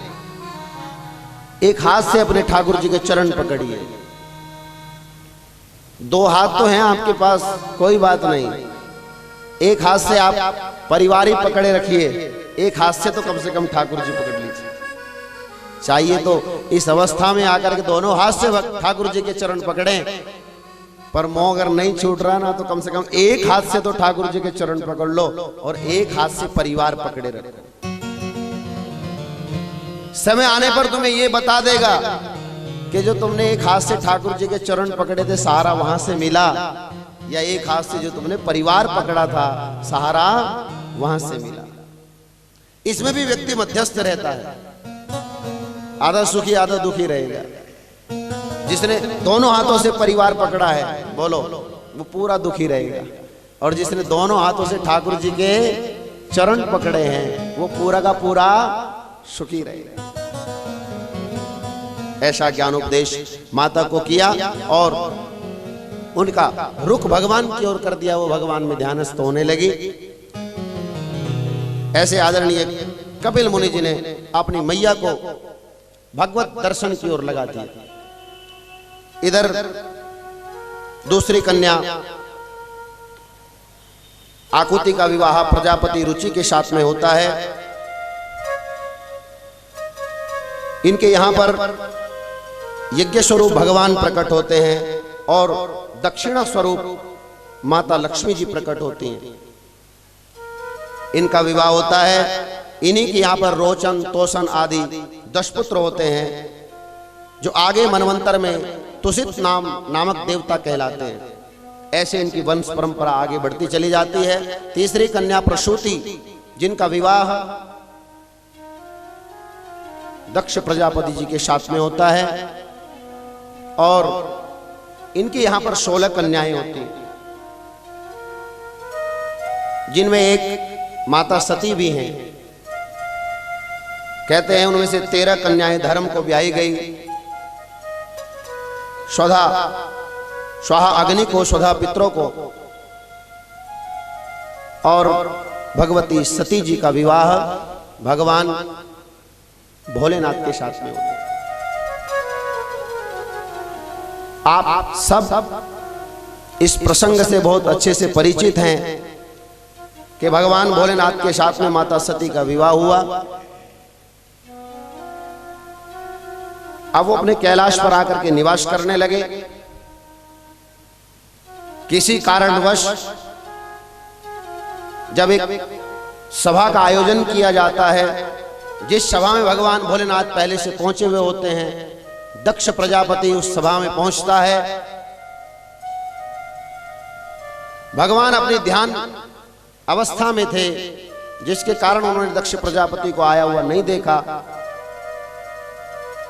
एक हाथ से अपने ठाकुर जी के चरण पकड़िए, दो हाथ तो हैं आपके पास, कोई बात नहीं, एक हाथ से आप परिवार ही पकड़े रखिए, एक हाथ से तो कम से कम ठाकुर जी पकड़ लीजिए। चाहिए तो इस अवस्था में आकर के दोनों हाथ से ठाकुर जी के चरण पकड़ें, पर मोह अगर नहीं छूट रहा ना, तो कम से कम एक हाथ से तो ठाकुर जी के चरण पकड़ लो और एक हाथ से परिवार पकड़े रखो। समय आने पर तुम्हें ये बता देगा कि जो तुमने एक हाथ से ठाकुर जी के चरण पकड़े थे सहारा वहां से मिला, या एक हाथ से जो तुमने परिवार पकड़ा था सहारा वहां से मिला। इसमें भी व्यक्ति मध्यस्थ रहता है, आधा सुखी आधा दुखी रहेगा। जिसने दोनों हाथों से परिवार पकड़ा है, बोलो, वो पूरा दुखी रहेगा, और जिसने दोनों हाथों से ठाकुर जी के चरण पकड़े हैं वो पूरा का पूरा सुखी रहेगा। ऐसा ज्ञानोपदेश माता को किया और उनका रुख भगवान की ओर कर दिया, वो भगवान में ध्यानस्थ होने लगी। ऐसे आदरणीय कपिल मुनि जी ने अपनी मैया को भगवत दर्शन की ओर लगा दिया। इधर दूसरी कन्या आकुति का विवाह प्रजापति रुचि के साथ में होता है। इनके यहां पर यज्ञ स्वरूप भगवान प्रकट होते हैं और दक्षिणा स्वरूप माता लक्ष्मी जी प्रकट होती हैं। इनका विवाह होता है। इन्हीं के यहाँ पर रोचन तोसन आदि 10 पुत्र होते हैं, जो आगे मनवंतर में तुषित नामक देवता कहलाते हैं। ऐसे इनकी वंश परंपरा आगे बढ़ती चली जाती है। तीसरी कन्या प्रसूति, जिनका विवाह दक्ष प्रजापति जी के साथ में होता है, और इनके यहाँ पर 16 कन्याएं होती हैं, जिनमें एक माता सती भी हैं। कहते हैं उनमें से 13 कन्याएं धर्म को ब्याही गई। स्वाहा अग्नि को, स्वधा पितरों को, और भगवती सती जी का विवाह भगवान भोलेनाथ के साथ में होता है। आप सब इस प्रसंग से बहुत अच्छे से परिचित हैं कि भगवान भोलेनाथ के साथ में माता सती का विवाह हुआ। अब वो अपने कैलाश पर आकर के निवास करने लगे। किसी कारणवश जब एक सभा का आयोजन किया जाता है, जिस सभा में भगवान भोलेनाथ पहले से पहुंचे हुए होते हैं, दक्ष प्रजापति उस सभा में पहुंचता है। भगवान अपनी ध्यान अवस्था में थे जिसके कारण उन्होंने दक्ष प्रजापति को आया हुआ नहीं देखा।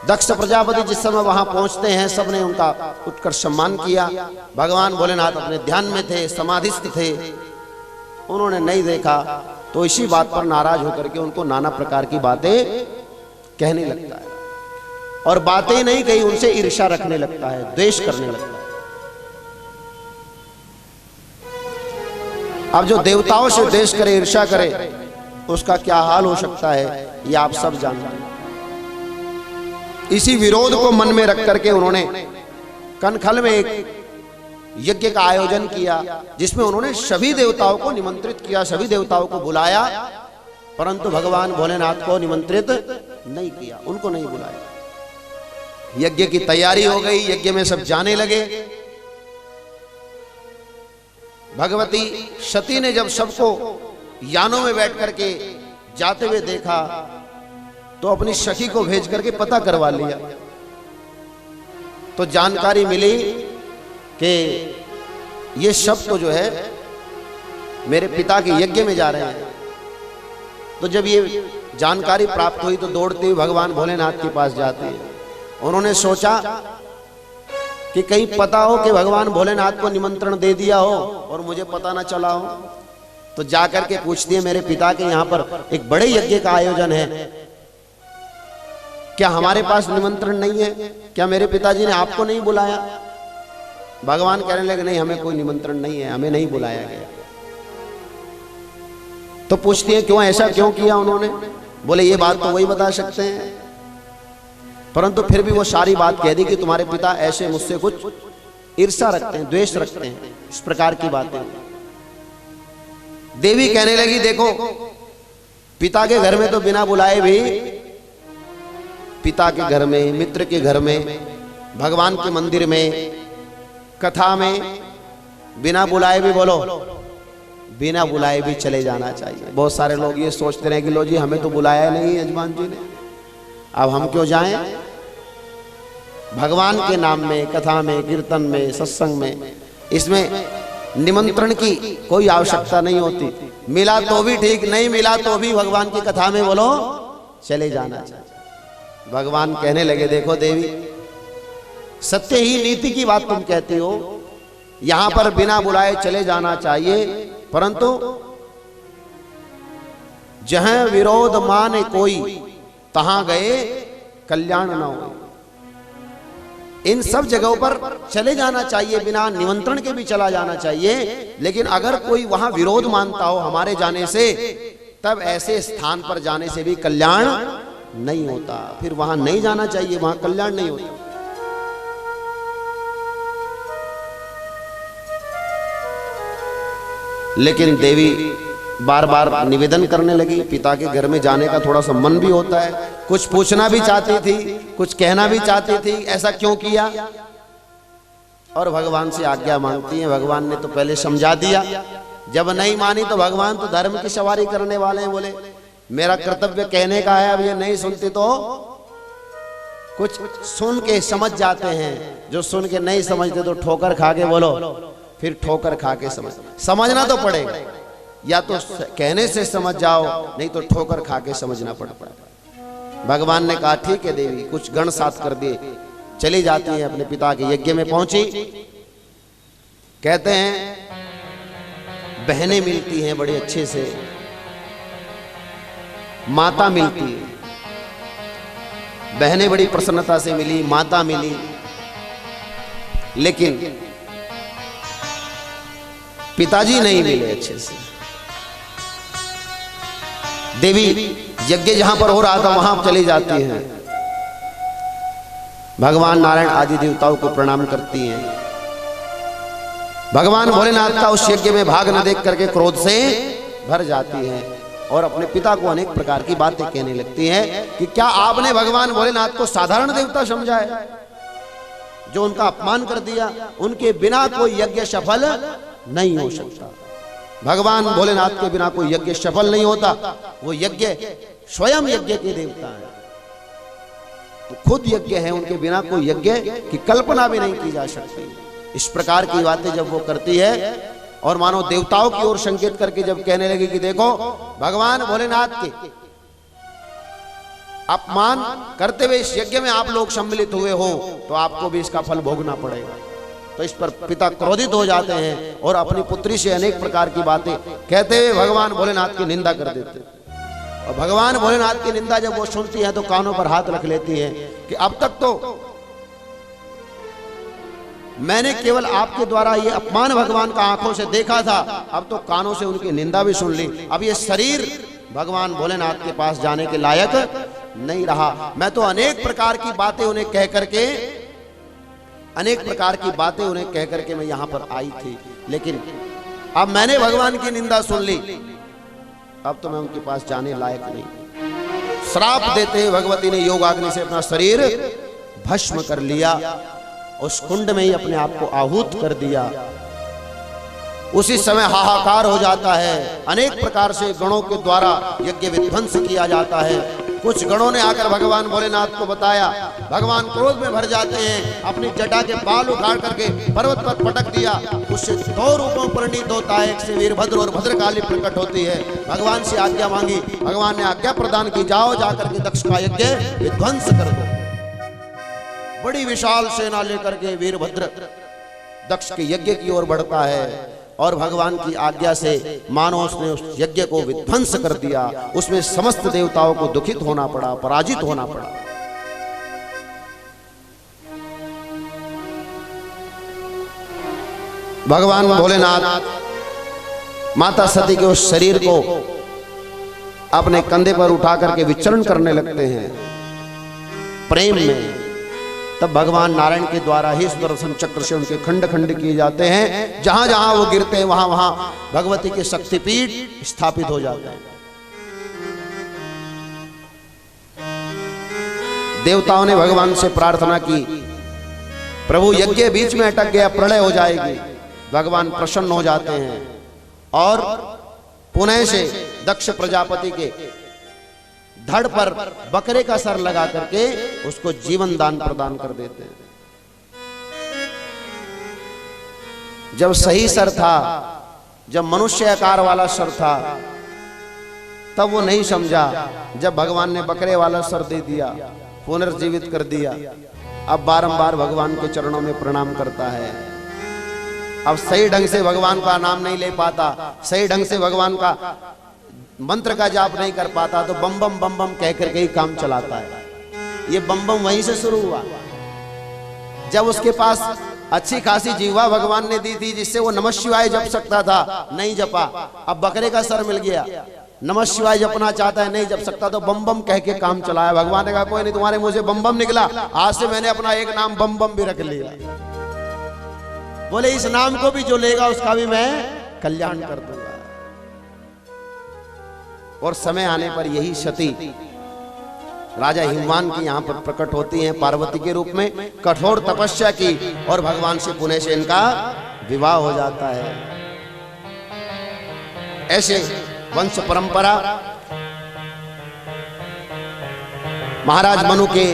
दक्ष प्रजापति जिस समय वहां पहुंचते हैं, सबने उनका उत्कर्ष सम्मान किया। भगवान भोलेनाथ अपने ध्यान में थे, समाधिस्थ थे, उन्होंने नहीं देखा। तो इसी बात पर नाराज होकर के उनको नाना प्रकार की बातें कहने लगता है, और बातें नहीं कही, उनसे ईर्ष्या रखने लगता है, द्वेष करने लगता है। अब जो देवताओं से द्वेष करे, ईर्ष्या करे, उसका क्या हाल हो सकता है, ये आप सब जानते हैं। इसी विरोध को मन में रख करके उन्होंने कनखल में एक यज्ञ का आयोजन किया, जिसमें उन्होंने सभी देवताओं को निमंत्रित किया, सभी देवताओं को बुलाया, परंतु भगवान भोलेनाथ को निमंत्रित नहीं किया, उनको नहीं बुलाया। यज्ञ की तैयारी हो गई, यज्ञ में सब जाने लगे। भगवती सती ने जब सबको यानों में बैठ करके जाते हुए देखा, तो अपनी सखी को भेज करके पता करवा लिया। तो जानकारी मिली कि ये सब तो जो है मेरे पिता के यज्ञ में जा रहे हैं। तो जब ये जानकारी प्राप्त हुई तो दौड़ते हुए भगवान भोलेनाथ के पास जाते हैं। उन्होंने सोचा कि कहीं पता हो कि भगवान भोलेनाथ को निमंत्रण दे दिया हो और मुझे पता ना चला हो। तो जाकर के पूछती है, मेरे पिता के यहाँ पर एक बड़े यज्ञ का आयोजन है, क्या हमारे पास निमंत्रण नहीं है? क्या मेरे पिताजी ने आपको नहीं बुलाया? भगवान कहने लगे, नहीं, हमें कोई निमंत्रण नहीं है, हमें नहीं बुलाया गया। तो पूछती है, क्यों, ऐसा क्यों किया उन्होंने? बोले, ये बात तो वही बता सकते हैं, परंतु फिर भी वो सारी बात कह दी कि तुम्हारे पिता ऐसे मुझसे कुछ ईर्ष्या रखते हैं, द्वेष रखते हैं, इस प्रकार की बातें। देवी कहने लगी, देखो, पिता के घर में तो बिना बुलाए भी, पिता के घर में, मित्र के घर में, भगवान के मंदिर में, कथा में बिना बुलाए भी, बोलो, बिना बुलाए भी चले जाना चाहिए। बहुत सारे लोग ये सोचते रहे कि लो जी, हमें तो बुलाया नहीं यजमान जी ने, अब हम क्यों जाएं? भगवान के नाम में, कथा में, कीर्तन में, सत्संग में, इसमें निमंत्रण की कोई आवश्यकता नहीं होती। मिला तो भी ठीक, नहीं मिला तो भी भगवान की कथा में, बोलो, चले जाना चाहिए। भगवान कहने लगे, देखो देवी, सत्य ही नीति की बात तुम कहते हो, यहां पर बिना बुलाए चले जाना चाहिए, परंतु जहां विरोध माने कोई, तहां गए कल्याण न हो। इन सब जगहों पर चले जाना चाहिए, बिना निमंत्रण के भी चला जाना चाहिए, लेकिन अगर कोई वहां विरोध मानता हो हमारे जाने से, तब ऐसे स्थान पर जाने से भी कल्याण नहीं होता, फिर वहां नहीं जाना चाहिए, वहां कल्याण नहीं होता। लेकिन देवी बार बार निवेदन करने लगी। पिता के घर में जाने का थोड़ा सा मन भी होता है, कुछ पूछना भी चाहती थी, कुछ कहना भी चाहती थी, ऐसा क्यों किया, और भगवान से आज्ञा मांगती हैं। भगवान ने तो पहले समझा दिया, जब नहीं मानी तो भगवान तो धर्म की सवारी करने वाले हैं, बोले मेरा कर्तव्य कहने का है, अब ये नहीं सुनती तो कुछ सुन के समझ जाते हैं, जो सुन के नहीं समझते तो ठोकर खा के, बोलो, फिर ठोकर खा के समझना तो पड़ेगा, या तो कहने से समझ जाओ, नहीं तो ठोकर खा के समझना पड़ेगा। भगवान ने कहा, ठीक है देवी, कुछ गण साथ कर दिए, चली जाती है, अपने पिता के यज्ञ में पहुंची। कहते हैं बहनें मिलती हैं बड़े अच्छे से, माता मिलती है, बहनें बड़ी प्रसन्नता से मिली, माता मिली, लेकिन पिताजी नहीं मिले अच्छे से। देवी यज्ञ जहां पर हो रहा था वहां चली जाती हैं, भगवान नारायण आदि देवताओं को प्रणाम करती हैं। भगवान भोलेनाथ का उस यज्ञ में भाग न देख करके क्रोध से भर जाती हैं और अपने पिता को अनेक प्रकार की बातें कहने लगती हैं कि क्या आपने भगवान भोलेनाथ को साधारण देवता समझा है, जो उनका अपमान कर दिया, उनके बिना कोई यज्ञ सफल नहीं हो सकता। भगवान भोलेनाथ के बिना कोई यज्ञ सफल नहीं होता, वो यज्ञ स्वयं यज्ञ के देवता हैं, तो खुद यज्ञ है, उनके बिना कोई यज्ञ की कल्पना भी नहीं की जा सकती। इस प्रकार की बातें जब वो करती है और मानो देवताओं की ओर संकेत करके जब कहने लगी कि देखो भगवान भोलेनाथ के अपमान करते हुए इस यज्ञ में आप लोग सम्मिलित हुए हो तो आपको भी इसका फल भोगना पड़ेगा। तो इस पर पिता क्रोधित हो जाते हैं और अपनी पुत्री से अनेक प्रकार की बातें कहते हुए भगवान भोलेनाथ की निंदा कर देते हैं। और भगवान भोलेनाथ की निंदा जब वो सुनती है तो कानों पर हाथ रख लेती है कि अब तक तो मैंने केवल आपके द्वारा ये अपमान भगवान का आंखों से देखा था, अब तो कानों से उनकी निंदा भी सुन ली। अब ये शरीर भगवान भोलेनाथ के पास जाने के लायक नहीं रहा। मैं तो अनेक प्रकार की बातें उन्हें कह करके मैं यहां पर आई थी, लेकिन अब मैंने भगवान की निंदा सुन ली, अब तो मैं उनके पास जाने लायक नहीं। श्राप देते हुए भगवती ने योगाग्नि से अपना शरीर भस्म कर लिया, उस कुंड में ही अपने आप को आहूत कर दिया। उसी समय हाहाकार हो जाता है, अनेक प्रकार से गणों के द्वारा यज्ञ विध्वंस किया जाता है। कुछ गणों ने आकर भगवान भोलेनाथ को बताया, भगवान क्रोध में भर जाते हैं, अपनी जटा के बाल उखाड़ करके पर्वत पर पटक दिया। उससे 2 रूपों परिणीत होता है, एक से वीरभद्र और भद्रकाली प्रकट होती है। भगवान से आज्ञा मांगी, भगवान ने आज्ञा प्रदान की, जाओ जाकर के दक्ष का यज्ञ विध्वंस कर दो। बड़ी विशाल सेना लेकर के वीरभद्र दक्ष के यज्ञ की ओर बढ़ता है और भगवान की आज्ञा से मानो उसने उस यज्ञ को विध्वंस कर दिया। उसमें समस्त देवताओं को दुखित होना पड़ा, पराजित होना पड़ा। भगवान भोलेनाथ माता सती के उस शरीर को अपने कंधे पर उठा करके विचरण करने लगते हैं प्रेम में। तब भगवान नारायण के द्वारा ही सुदर्शन चक्र से उनके खंड खंड किए जाते हैं। जहां जहां वो गिरते हैं वहां वहां भगवती के शक्तिपीठ स्थापित हो जाते हैं। देवताओं ने भगवान से प्रार्थना की, प्रभु यज्ञ बीच में अटक गया, प्रलय हो जाएगी। भगवान प्रसन्न हो जाते हैं और पुनः से दक्ष प्रजापति के धड़ पर बकरे का सर लगा करके उसको जीवन दान प्रदान कर देते हैं। जब सही सर था, जब मनुष्य आकार वाला सर था, तब वो नहीं समझा। जब भगवान ने बकरे वाला सर दे दिया, पुनर्जीवित कर दिया, अब बारंबार भगवान के चरणों में प्रणाम करता है। अब सही ढंग से भगवान का नाम नहीं ले पाता, सही ढंग से भगवान का मंत्र का जाप नहीं कर पाता, तो बम बम कह करके ही काम चलाता है। ये बम बम वहीं से शुरू हुआ जब उसके पास अच्छी खासी जीवा भगवान ने दी थी जिससे वो नमः शिवाय जप सकता था, नहीं जपा। अब बकरे का सर मिल गया, नमः शिवाय जपना चाहता है, नहीं जप सकता, तो बम बम कह के काम चलाया। भगवान ने कहा कोई नहीं, तुम्हारे मुंह से बम बम निकला, आज से मैंने अपना एक नाम बम बम भी रख लिया। बोले इस नाम को भी जो लेगा उसका भी मैं कल्याण कर दूंगा। और समय आने पर यही सती राजा हिमवान की यहां पर प्रकट होती हैं पार्वती के रूप में। कठोर तपस्या की और भगवान से पुनः से इनका विवाह हो जाता है। ऐसे वंश परंपरा महाराज मनु के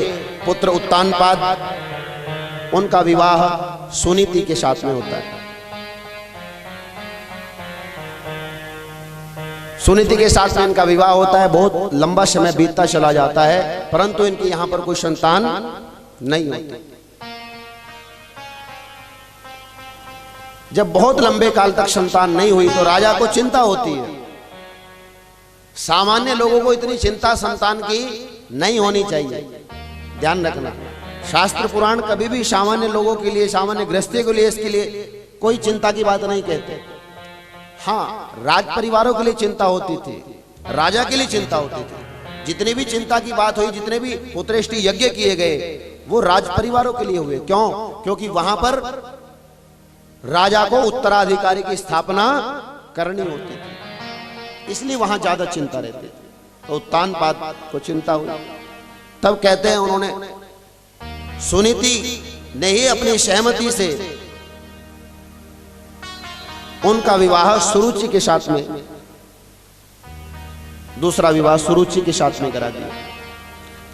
पुत्र उत्तानपाद, उनका विवाह सुनीति के साथ में होता है। सुनीति के साथ में इनका विवाह होता है। बहुत लंबा समय बीतता चला जाता है, परंतु इनकी यहां पर कोई संतान नहीं होती। जब बहुत लंबे काल तक संतान नहीं हुई तो राजा को चिंता होती है। सामान्य लोगों को इतनी चिंता संतान की नहीं होनी चाहिए, ध्यान रखना। शास्त्र पुराण कभी भी सामान्य लोगों के लिए, सामान्य गृहस्थी के लिए, इसके लिए कोई चिंता की बात नहीं कहते। हाँ, राज परिवारों के लिए चिंता होती थी, राजा के लिए चिंता होती थी। जितनी भी चिंता की बात हुई, जितने भी पुत्रेष्टि यज्ञ किए गए, वो राज परिवारों के लिए हुए। क्यों? क्योंकि वहां पर राजा को उत्तराधिकारी की स्थापना करनी होती थी, इसलिए वहां ज्यादा चिंता रहती थी। तो उत्तानपाद को चिंता हुई। तब कहते हैं उन्होंने, सुनीति ने ही अपनी सहमति से उनका विवाह सुरुचि के साथ में, दूसरा विवाह सुरुचि के साथ में करा दिया।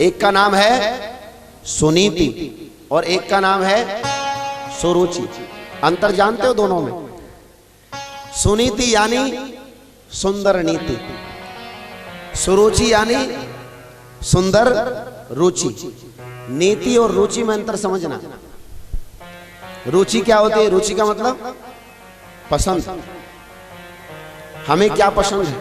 एक का नाम है सुनीति और एक का नाम है सुरुचि। अंतर जानते हो दोनों में? सुनीति यानी सुंदर नीति, सुरुचि यानी सुंदर रुचि। नीति और रुचि में अंतर समझना। रुचि क्या होती है? रुचि का मतलब पसंद। हमें क्या पसंद है?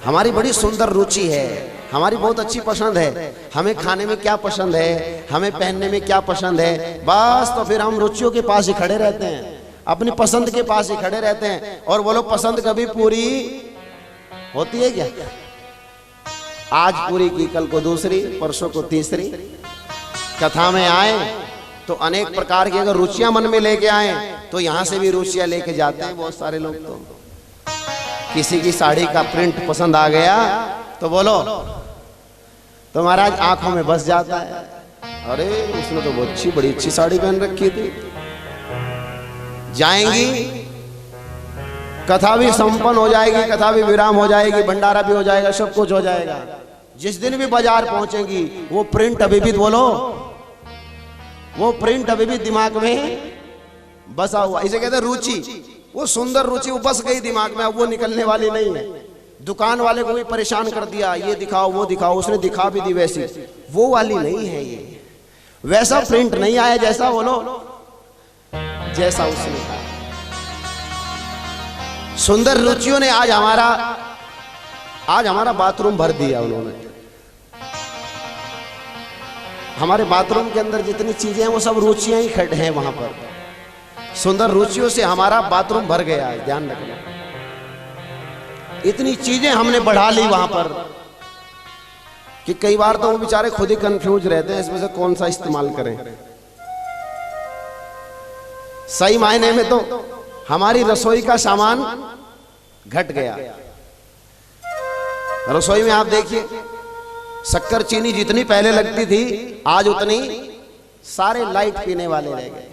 हमारी बड़ी सुंदर रुचि है, हमारी बहुत अच्छी पसंद है। हमें खाने में क्या पसंद है, हमें पहनने में क्या पसंद है, बस तो फिर हम रुचियों के पास ही खड़े रहते हैं, अपनी पसंद के पास ही खड़े रहते हैं। और वो लोग पसंद कभी पूरी होती है क्या? आज पूरी की, कल को दूसरी, परसों को तीसरी। कथा में आए तो अनेक प्रकार की अगर रुचियां मन में लेके आए तो यहां से भी रुचियां लेके जाते हैं बहुत सारे लोग। तो किसी की साड़ी का प्रिंट पसंद आ गया तो बोलो तो महाराज आंखों में बस जाता है, अरे उसने तो बहुत अच्छी, बड़ी अच्छी साड़ी पहन रखी थी। जाएंगी, कथा भी संपन्न हो जाएगी, कथा भी विराम हो जाएगी, भंडारा भी हो जाएगा, सब कुछ हो जाएगा। जिस दिन भी बाजार पहुंचेंगी वो प्रिंट अभी भी, बोलो, वो प्रिंट अभी भी दिमाग में बसा हुआ। इसे कहते हैं रुचि। वो सुंदर रुचि वो बस गई दिमाग में, अब वो निकलने वाली नहीं है। दुकान वाले को भी परेशान कर दिया, ये दिखाओ वो दिखाओ, उसने दिखा भी दी वैसी, वो वाली नहीं है ये। वैसा प्रिंट नहीं आया जैसा, बोलो, जैसा उसने कहा। सुंदर रुचियों ने आज हमारा बाथरूम भर दिया उन्होंने। हमारे बाथरूम के अंदर जितनी चीजें हैं वो सब रुचियां ही खड़े हैं वहां पर। सुंदर रुचियों से हमारा बाथरूम भर गया है, ध्यान रखना। इतनी चीजें हमने बढ़ा ली वहां पर कि कई बार तो वो बेचारे खुद ही कंफ्यूज रहते हैं इसमें से कौन सा इस्तेमाल करें। सही मायने में तो हमारी रसोई का सामान घट गया। रसोई में आप देखिए, शक्कर चीनी जितनी पहले लगती थी आज उतनी सारे लाइट पीने वाले रह गए।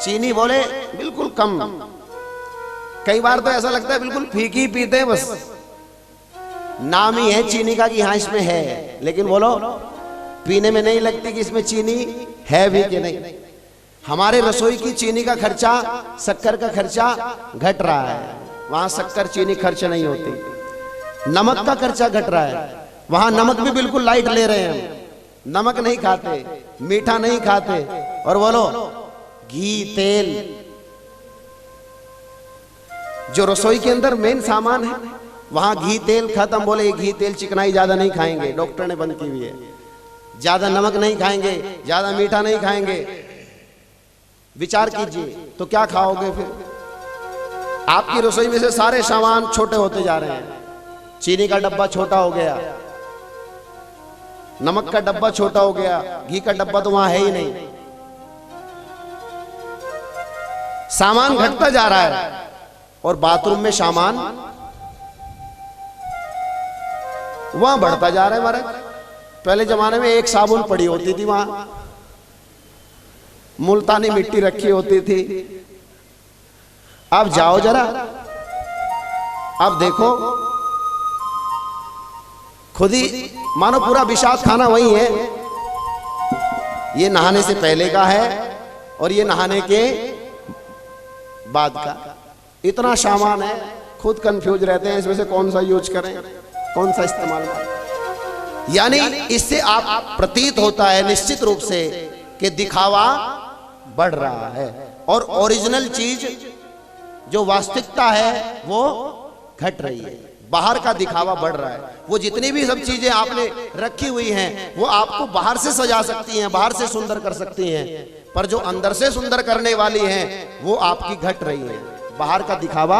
चीनी बोले बिल्कुल कम, कई बार तो ऐसा लगता है बिल्कुल फीकी पीते हैं, बस नाम ही है चीनी का कि हाँ इसमें है, लेकिन बोलो पीने में नहीं लगती कि इसमें चीनी है भी कि नहीं। हमारे रसोई की चीनी का खर्चा, शक्कर का खर्चा घट रहा है, वहां शक्कर चीनी खर्च नहीं होती। नमक का खर्चा घट रहा है, वहां नमक भी बिल्कुल लाइट ले रहे हैं, नमक नहीं खाते, मीठा नहीं खाते। और बोलो घी तेल, जो रसोई के अंदर मेन सामान है, वहां घी तेल खत्म। बोले घी तेल चिकनाई ज्यादा नहीं खाएंगे, डॉक्टर ने बंद की हुई है। ज्यादा नमक नहीं खाएंगे, ज्यादा मीठा नहीं खाएंगे। विचार कीजिए तो क्या खाओगे फिर? आपकी रसोई में से सारे सामान छोटे होते जा रहे हैं। चीनी का डब्बा छोटा हो गया, नमक का डब्बा छोटा हो गया, घी का डब्बा तो वहां है ही नहीं। सामान घटता जा रहा है और बाथरूम में सामान वहां बढ़ता जा रहा है। महाराज पहले जमाने में एक साबुन पड़ी होती थी, वहां मुल्तानी मिट्टी रखी होती थी। आप जाओ जरा, आप देखो खुद ही मानो पूरा विषाद खाना वही है। ये नहाने से पहले का है और ये नहाने के बाद का। इतना सामान है, खुद कंफ्यूज रहते हैं इसमें से कौन सा यूज करें, कौन सा इस्तेमाल करें। यानी इससे आप प्रतीत होता है निश्चित रूप से कि दिखावा बढ़ रहा है और ओरिजिनल चीज जो वास्तविकता है वो घट रही है। बाहर का दिखावा बढ़ रहा है। वो जितनी भी सब चीजें आपने रखी हुई हैं वो आपको बाहर से सजा सकती हैं, बाहर से सुंदर कर सकती हैं, पर जो अंदर से सुंदर करने वाली हैं वो आपकी घट रही है। बाहर का दिखावा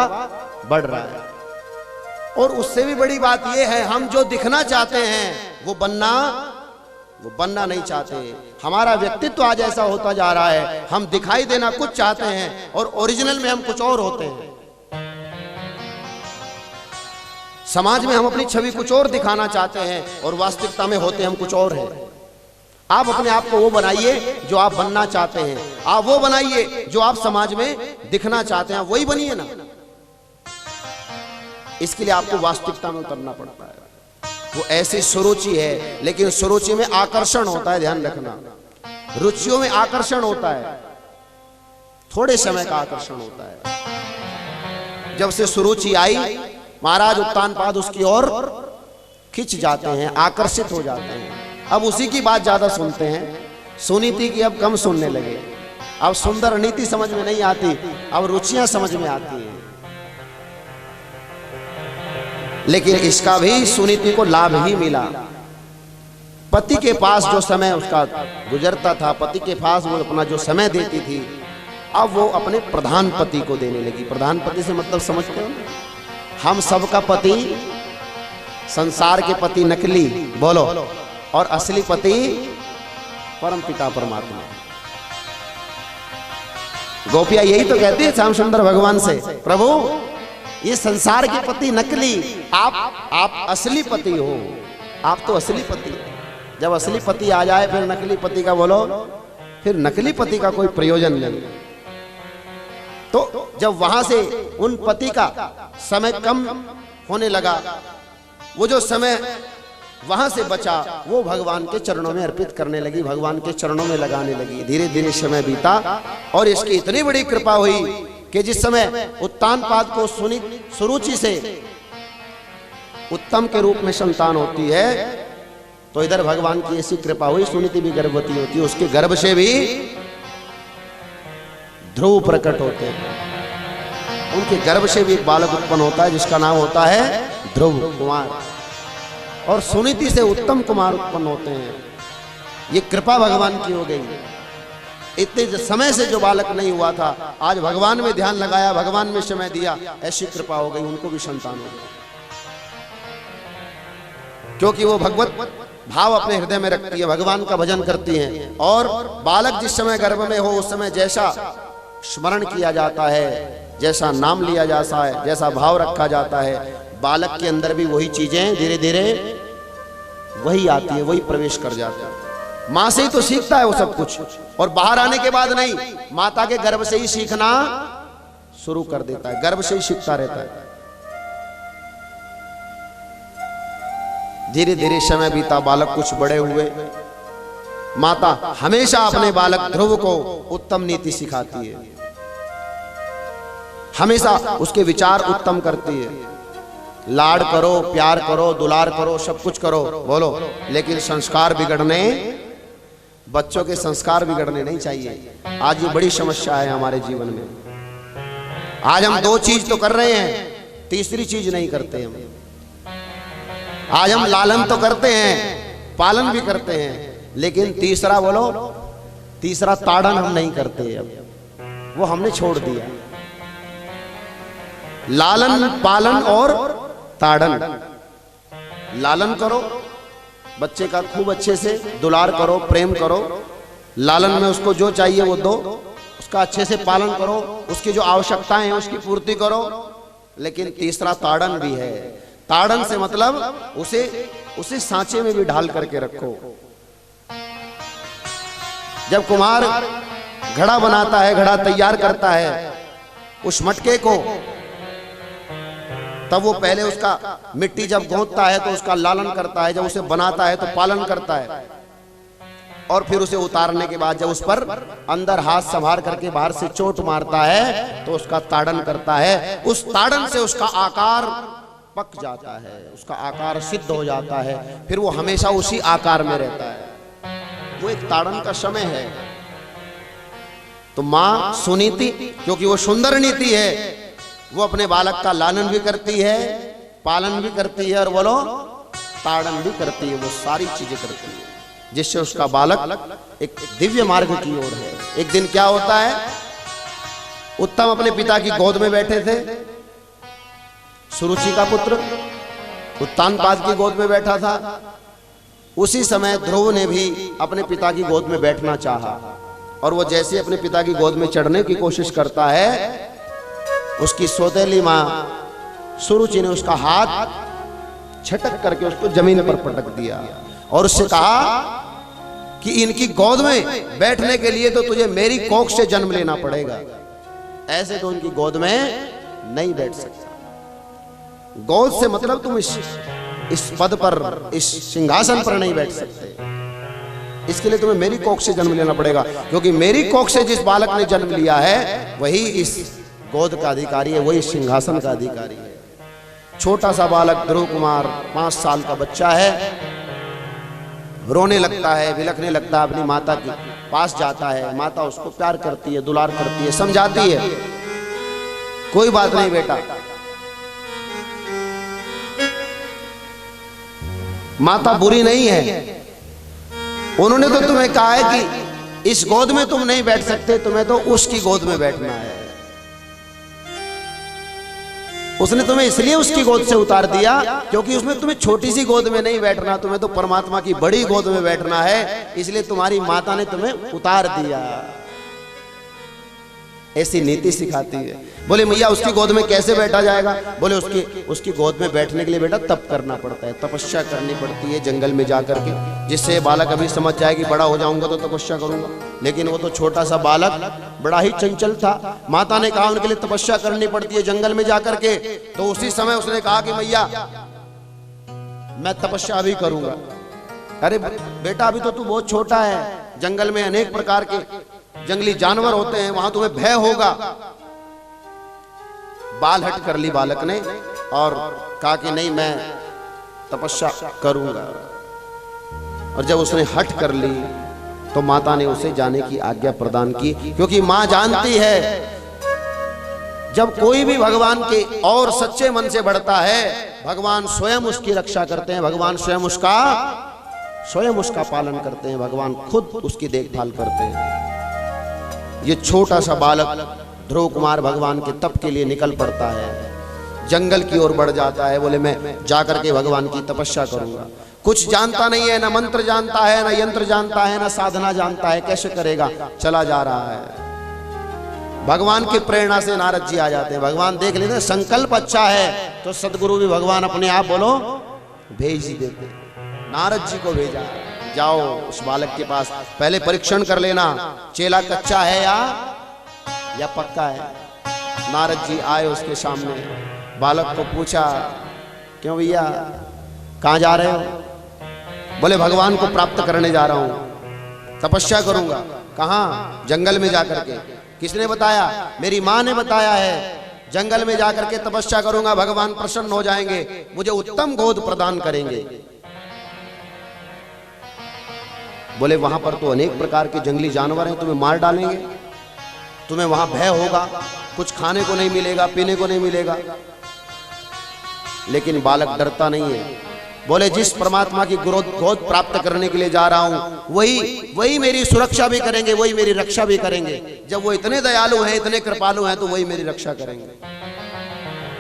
बढ़ रहा है। और उससे भी बड़ी बात यह है, हम जो दिखना चाहते हैं वो बनना नहीं चाहते। हमारा व्यक्तित्व आज ऐसा होता जा रहा है, हम दिखाई देना कुछ चाहते हैं और ओरिजिनल में हम कुछ और होते हैं। समाज में हम अपनी छवि कुछ और दिखाना चाहते हैं और वास्तविकता में होते हम कुछ और हैं। आप अपने आप को वो बनाइए जो आप बनना चाहते हैं, आप वो बनाइए जो आप समाज में दिखना चाहते हैं, वही बनिए ना। इसके लिए आपको वास्तविकता में उतरना पड़ता है। वो ऐसी सुरुचि है, लेकिन सुरुचि में आकर्षण होता है, ध्यान रखना। रुचियों में आकर्षण होता है, थोड़े समय का आकर्षण होता है। जब से सुरुचि आई, महाराज उत्तानपाद उसकी ओर खिंच जाते हैं, आकर्षित हो जाते हैं। अब उसी की बात ज्यादा सुनते हैं, सुनीति की अब कम सुनने लगे। अब सुंदर नीति समझ में नहीं आती, अब रुचियां समझ में आती हैं। लेकिन इसका भी सुनीति को लाभ ही मिला। पति के पास जो समय उसका गुजरता था, पति के पास वो अपना जो समय देती थी, अब वो अपने प्रधान पति को देने लगी। प्रधान पति से मतलब समझते हो ना? हम सबका पति, संसार के पति नकली बोलो, और असली पति परम पिता परमात्मा। गोपियां यही तो कहती है श्याम सुंदर भगवान से, प्रभु ये संसार के पति नकली, आप असली पति हो, आप तो असली पति। जब असली पति आ जाए फिर नकली पति का बोलो, फिर नकली पति का कोई प्रयोजन नहीं। तो जब वहां से उन पति का समय कम होने लगा, वो जो समय वहां से बचा वो भगवान के चरणों में अर्पित करने लगी, भगवान के चरणों में लगाने लगी। धीरे धीरे समय बीता और इसकी इतनी बड़ी कृपा हुई कि जिस समय उत्तानपाद को सुरुचि से उत्तम के रूप में संतान होती है, तो इधर भगवान की ऐसी कृपा हुई, सुनीति भी गर्भवती होती है, उसके गर्भ से भी ध्रुव प्रकट होते हैं। उनके गर्भ से भी एक बालक उत्पन्न होता है जिसका नाम होता है ध्रुव कुमार, और सुनीति से उत्तम कुमार उत्पन्न होते हैं। ये कृपा भगवान की हो गई। इतने समय से जो बालक नहीं हुआ था, आज भगवान में ध्यान लगाया, भगवान में समय दिया, ऐसी कृपा हो गई, उनको भी संतान हो गई। क्योंकि वो भगवत भाव अपने हृदय में रखती है, भगवान का भजन करती हैं। और बालक जिस समय गर्भ में हो उस समय जैसा स्मरण किया जाता है, जैसा नाम लिया जाता है, जैसा भाव रखा जाता है, बालक के अंदर भी वही चीजें धीरे धीरे वही आती है, वही प्रवेश कर जाता है। मां से ही तो सीखता है वो सब कुछ, और बाहर आने के बाद नहीं, माता के गर्भ से ही सीखना शुरू कर देता है, गर्भ से ही सीखता रहता है। धीरे धीरे समय बीता, बालक कुछ बड़े हुए। माता हमेशा अपने बालक ध्रुव को उत्तम नीति सिखाती है, हमेशा उसके विचार उत्तम करती है। लाड करो, प्यार करो, दुलार करो, सब कुछ करो बोलो, लेकिन संस्कार बिगड़ने, बच्चों के संस्कार बिगड़ने नहीं चाहिए। आज ये बड़ी समस्या है हमारे जीवन में। आज हम दो चीज तो कर रहे हैं, तीसरी चीज नहीं करते हम। आज हम लालन तो करते हैं, पालन भी करते हैं, लेकिन तीसरा बोलो, तीसरा ताड़न हम नहीं करते। अब वो हमने छोड़ दिया। लालन, पालन और ताड़न। लालन करो बच्चे का, खूब अच्छे से दुलार करो, प्रेम करो, लालन में उसको जो चाहिए वो दो, उसका अच्छे से पालन करो, उसकी जो आवश्यकताएं हैं उसकी पूर्ति करो। लेकिन तीसरा ताड़न भी है। ताड़न से मतलब उसे सांचे में भी ढाल करके रखो। जब कुम्हार घड़ा बनाता है, घड़ा तैयार करता है, उस मटके को, तब वो पहले उसका मिट्टी जब गूंथता है तो उसका लालन करता है, जब उसे बनाता है तो पालन करता है, और फिर उसे उतारने के बाद जब उस पर अंदर हाथ संभार करके बाहर से चोट मारता है तो उसका ताड़न करता है। उस ताड़न से उसका आकार पक जाता है, उसका आकार सिद्ध हो जाता है, फिर वो हमेशा उसी आकार में रहता है। वो एक ताड़न का समय है। तो मां सुनीति, क्योंकि वो सुंदर नीति है, वो अपने बालक का लालन भी करती है, पालन भी करती है, और बोलो ताड़न भी करती है। वो सारी चीजें करती है जिससे उसका बालक एक दिव्य मार्ग की ओर है। एक दिन क्या होता है, उत्तम अपने पिता की गोद में बैठे थे, सुरुचि का पुत्र उत्तानपाद की गोद में बैठा था। उसी समय ध्रुव ने भी अपने पिता की गोद में बैठना चाहा, और वो जैसे अपने पिता की गोद में चढ़ने की कोशिश करता है, उसकी सौतेली मां सुरुचि ने उसका हाथ झटक करके उसको जमीन पर पटक दिया और उससे कहा कि इनकी गोद में बैठने के लिए तो तुझे मेरी कोख से जन्म लेना पड़ेगा, ऐसे तो उनकी गोद में नहीं बैठ सकता। गोद से मतलब तुम इस पद पर, इस सिंहासन पर नहीं बैठ सकते, इसके लिए तुम्हें मेरी कोख से जन्म लेना पड़ेगा, क्योंकि मेरी कोख से जिस बालक ने जन्म लिया है वही इस गोद का अधिकारी है, वही सिंहासन का अधिकारी है। छोटा सा बालक ध्रुव कुमार 5 साल का बच्चा है, रोने लगता है, बिलखने लगता है, अपनी माता के पास जाता है। माता उसको प्यार करती है, दुलार करती है, समझाती है, कोई बात नहीं बेटा, माता बुरी नहीं है, उन्होंने तो तुम्हें कहा है कि इस गोद में तुम नहीं बैठ सकते, तुम्हें तो उसकी गोद में बैठना है। उसने तुम्हें इसलिए उसकी गोद से उतार दिया क्योंकि उसमें तुम्हें छोटी सी गोद में नहीं बैठना, तुम्हें तो परमात्मा की बड़ी गोद में बैठना है, इसलिए तुम्हारी माता ने तुम्हें उतार दिया। ऐसी नीति सिखाती है। बोले मैया उसकी गोद में कैसे बैठा जाएगा? बोले उसकी गोद में बैठने के लिए बेटा तप करना पड़ता है, तपस्या करनी पड़ती है जंगल में जाकर के, जिससे बालक अभी समझ जाए कि बड़ा हो जाऊंगा तो तपस्या करूंगा। लेकिन वो तो छोटा सा बालक बड़ा ही चंचल था। माता ने कहा उनके लिए तपस्या करनी पड़ती है जंगल में जाकर के, तो उसी समय उसने कहा कि मैया मैं तपस्या भी करूंगा। अरे बेटा अभी तो तू बहुत छोटा है, जंगल में अनेक प्रकार के जंगली जानवर होते हैं, वहां तुम्हें भय होगा। बाल हट कर ली बालक ने और कहा कि नहीं मैं तपस्या करूंगा। और जब उसने हट कर ली तो माता ने उसे जाने की आज्ञा प्रदान की, क्योंकि मां जानती है जब कोई भी भगवान के और सच्चे मन से बढ़ता है, भगवान स्वयं उसकी रक्षा करते हैं, भगवान स्वयं उसका पालन करते हैं, भगवान खुद उसकी देखभाल करते हैं। ये छोटा सा बालक ध्रुव कुमार भगवान के तप के लिए निकल पड़ता है, जंगल की ओर बढ़ जाता है। बोले मैं जाकर के भगवान की तपस्या करूंगा। कुछ जानता नहीं है, ना मंत्र जानता है, ना यंत्र जानता है, ना साधना जानता है, कैसे करेगा? चला जा रहा है। भगवान की प्रेरणा से नारद जी आ जाते हैं। भगवान देख लेते हैं संकल्प अच्छा है तो सदगुरु भी भगवान अपने आप बोलो भेज ही देते। नारद जी को भेजा, जाओ उस बालक के पास पहले परीक्षण कर लेना, चेला कच्चा है या पक्का है। नारद जी आए उसके सामने, बालक को पूछा क्यों भैया कहां जा रहे हो? बोले भगवान को प्राप्त करने जा रहा हूं, तपस्या करूंगा। कहां? जंगल में जाकर के। किसने बताया? मेरी मां ने बताया है, जंगल में जाकर के तपस्या करूंगा, भगवान प्रसन्न हो जाएंगे, मुझे उत्तम गोद प्रदान करेंगे। बोले वहां पर तो अनेक प्रकार के जंगली जानवर हैं, तुम्हें मार डालेंगे, तुम्हें वहां भय होगा, कुछ खाने को नहीं मिलेगा, पीने को नहीं मिलेगा। लेकिन बालक डरता नहीं है। बोले जिस परमात्मा की गोद प्राप्त करने के लिए जा रहा हूं वही मेरी सुरक्षा भी करेंगे, वही मेरी रक्षा भी करेंगे। जब वो इतने दयालु हैं, इतने कृपालु हैं, तो वही मेरी रक्षा करेंगे।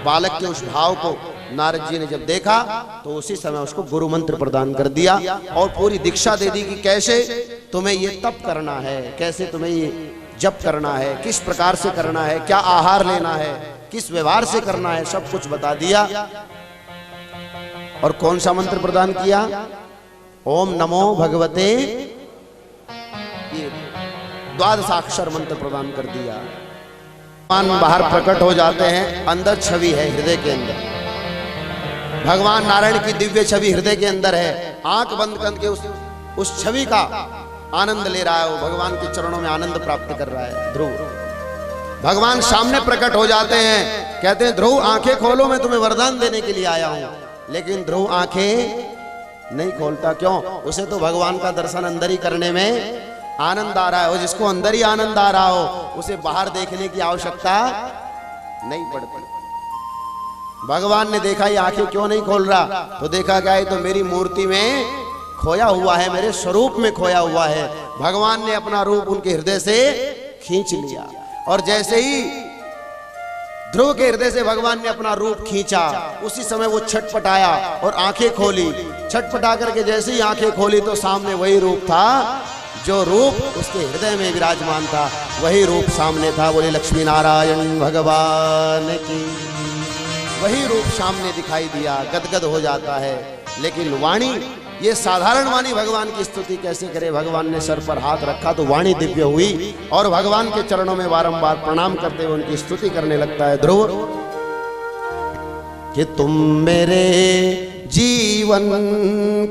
बालक के उस भाव को नारद जी ने जब देखा तो उसी समय उसको गुरु मंत्र प्रदान कर दिया और पूरी दीक्षा दे दी कि कैसे तुम्हें ये तप करना है, कैसे तुम्हें ये जप करना है, किस प्रकार से करना है, क्या आहार लेना है, किस व्यवहार से करना है, सब कुछ बता दिया। और कौन सा मंत्र प्रदान किया? ओम नमो भगवते, ये 12 मंत्र प्रदान कर दिया। भगवान बाहर प्रकट हो जाते हैं, अंदर छवि है हृदय के अंदर। भगवान नारायण की दिव्य छवि हृदय के अंदर है। आंख बंद करके उस छवि का आनंद ले रहा है, वो भगवान के चरणों में आनंद प्राप्त कर रहा है। ध्रुव भगवान सामने प्रकट हो जाते हैं, कहते हैं ध्रुव आंखें खोलो, मैं तुम्हें वरदान देने के लिए आया हूं। लेकिन ध्रुव आंखें नहीं खोलता। क्यों? उसे तो भगवान का दर्शन अंदर ही करने में आनंद आ रहा है। और जिसको अंदर ही आनंद आ रहा हो उसे बाहर देखने की आवश्यकता नहीं पड़ती। भगवान ने देखा ये आंखें क्यों नहीं खोल रहा, तो देखा क्या है, तो मेरी मूर्ति में खोया हुआ है, मेरे स्वरूप में खोया हुआ है। भगवान ने अपना रूप उनके हृदय से खींच लिया। और जैसे ही ध्रुव के हृदय से भगवान ने अपना रूप खींचा, उसी समय वो छटपटाया और आंखें खोली। छटपटा करके जैसे ही आंखें खोली तो सामने वही रूप था, जो रूप उसके हृदय में विराजमान था, वही रूप सामने था। बोले लक्ष्मी नारायण भगवान की। वही रूप सामने दिखाई दिया, गदगद हो जाता है। लेकिन वाणी, ये साधारण वाणी भगवान की स्तुति कैसे करे? भगवान ने सर पर हाथ रखा तो वाणी दिव्य हुई और भगवान के चरणों में बारंबार प्रणाम करते हुए उनकी स्तुति करने लगता है ध्रुव कि तुम मेरे जीवन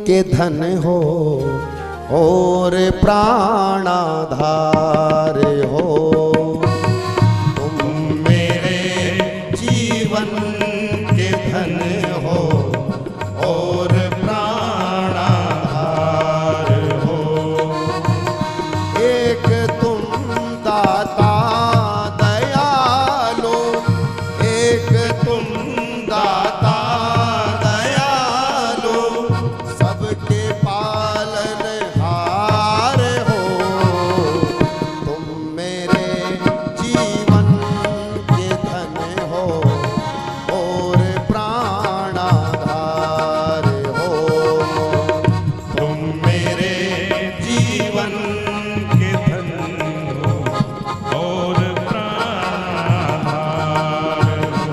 के धन हो और प्राणाधार हो, तुम मेरे सबके पालनहार हो, तुम मेरे जीवन के धन हो और प्राणाधार हो। तुम मेरे जीवन के धन हो और प्राणाधार हो।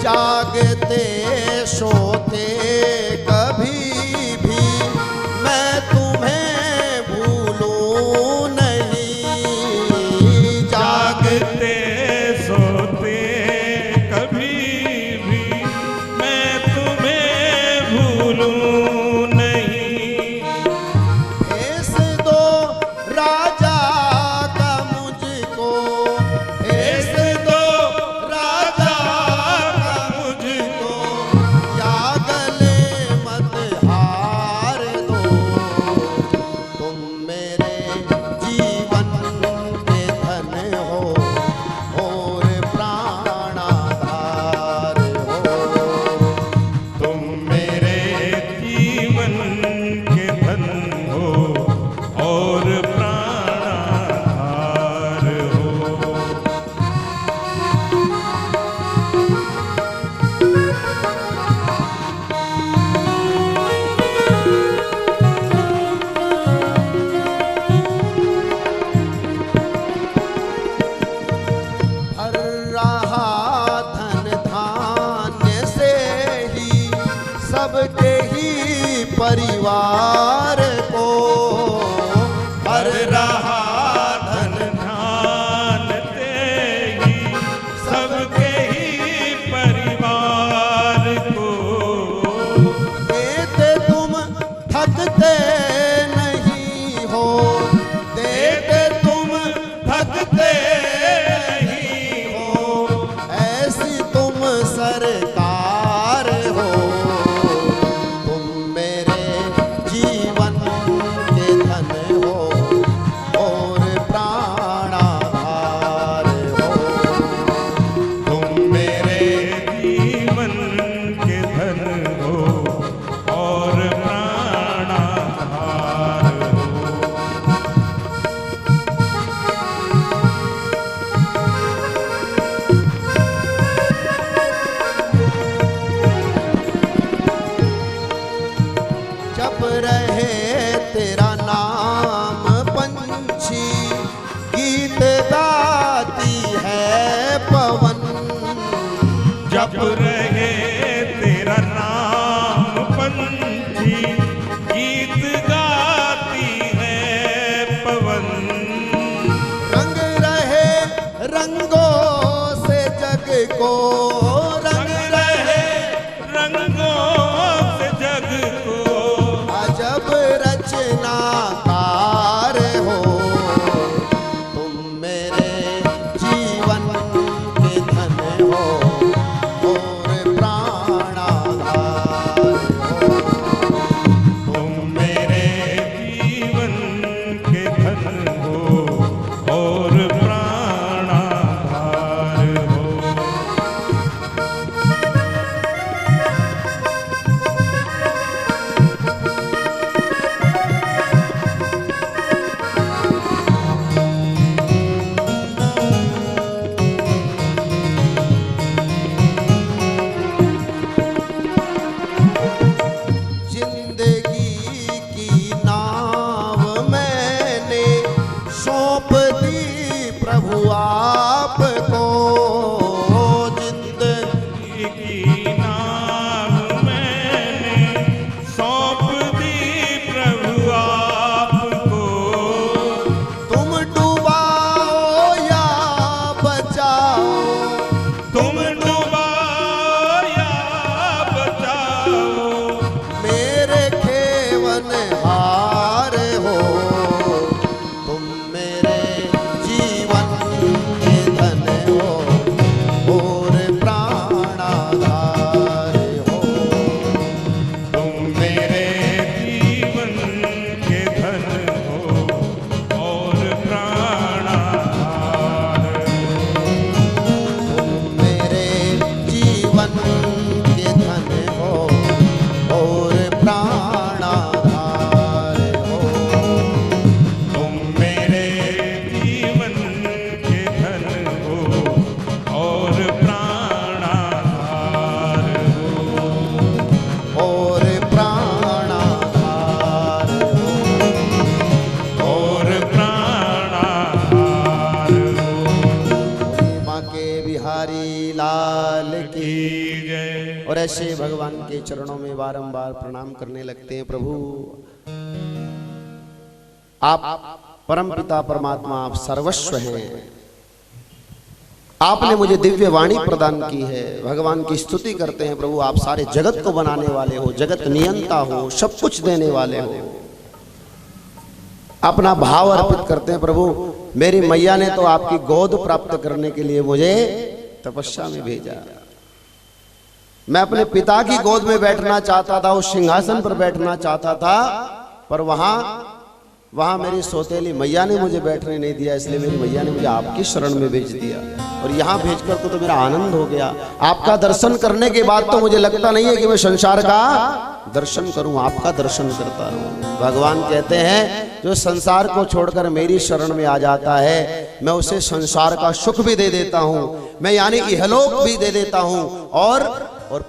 जागते सोते कभी भी मैं तुम्हें भूलूं नहीं। जागते सोते कभी भी मैं तुम्हें भूलूं नहीं। भेस दो राजा का मुझको, भेस दो राजा का मुझको, या गले मत हार दो। तुम मेरे जीवन के धन हो और प्राणाधार हो। तुम मेरे जीवन के धन हो और प्राणाधार हो। भर रहा धन धान्य से ही सबके ही परिवार को, भर रहा धन धान ते ही सबके ही परिवार को। देते तुम थकते नहीं हो, देते तुम थकते नहीं हो, ऐसी तुम सरकार हो। तुम मेरे जीवन के धन हो और प्राणाधार हो। तुम मेरे जीवन के धन हो और प्राणाधार हो। जप रहे तेरा नाम पंछी, गीत गाती है पवन। जप रहे तेरा नाम पंछी, गीत गाती है पवन। रंग रहे रंगों से जग को, रंग रहे रंगों से जग को। अजब रचनाकार हो। तुम मेरे जीवन के धन हो और प्राणाधार हो। तुम मेरे जीवन के धन हो और प्राणाधार हो। जिंदगी की नाव मैंने सौंप दी प्रभु आपको। जिंदगी की नाम मैंने सौंप दी प्रभु आपको। तुम डुबाओ या बचाओ, तुम डुबाओ या बचाओ, मेरे खेवन हार हो। तुम मेरे जीवन के धन हो ऐसे भगवान के चरणों में बारंबार प्रणाम करने लगते हैं। प्रभु आप परम पिता परमात्मा, आप सर्वस्व हैं। आपने मुझे दिव्य वाणी प्रदान की है। भगवान की स्तुति करते हैं। प्रभु आप सारे जगत को बनाने वाले हो, जगत नियंता हो, सब कुछ देने वाले हो। अपना भाव अर्पित करते हैं। प्रभु मेरी मैया ने तो आपकी गोद प्राप्त करने के लिए मुझे तपस्या में भेजा। मैं अपने पिता की गोद में बैठना चाहता था, उस सिंहासन पर बैठना चाहता था, पर वहां मेरी सौतेली मैया ने मुझे बैठने नहीं दिया। इसलिए मेरी मैया ने मुझे आपकी शरण में भेज दिया और यहाँ भेजकर तो मेरा आनंद हो गया। आपका दर्शन करने के बाद तो मुझे लगता नहीं है कि मैं संसार का दर्शन करूं, आपका दर्शन करता रहूं। भगवान कहते हैं जो संसार को छोड़कर मेरी शरण में आ जाता है, मैं उसे संसार का सुख भी दे देता हूं, मैं यानी इहलोक भी दे देता हूं और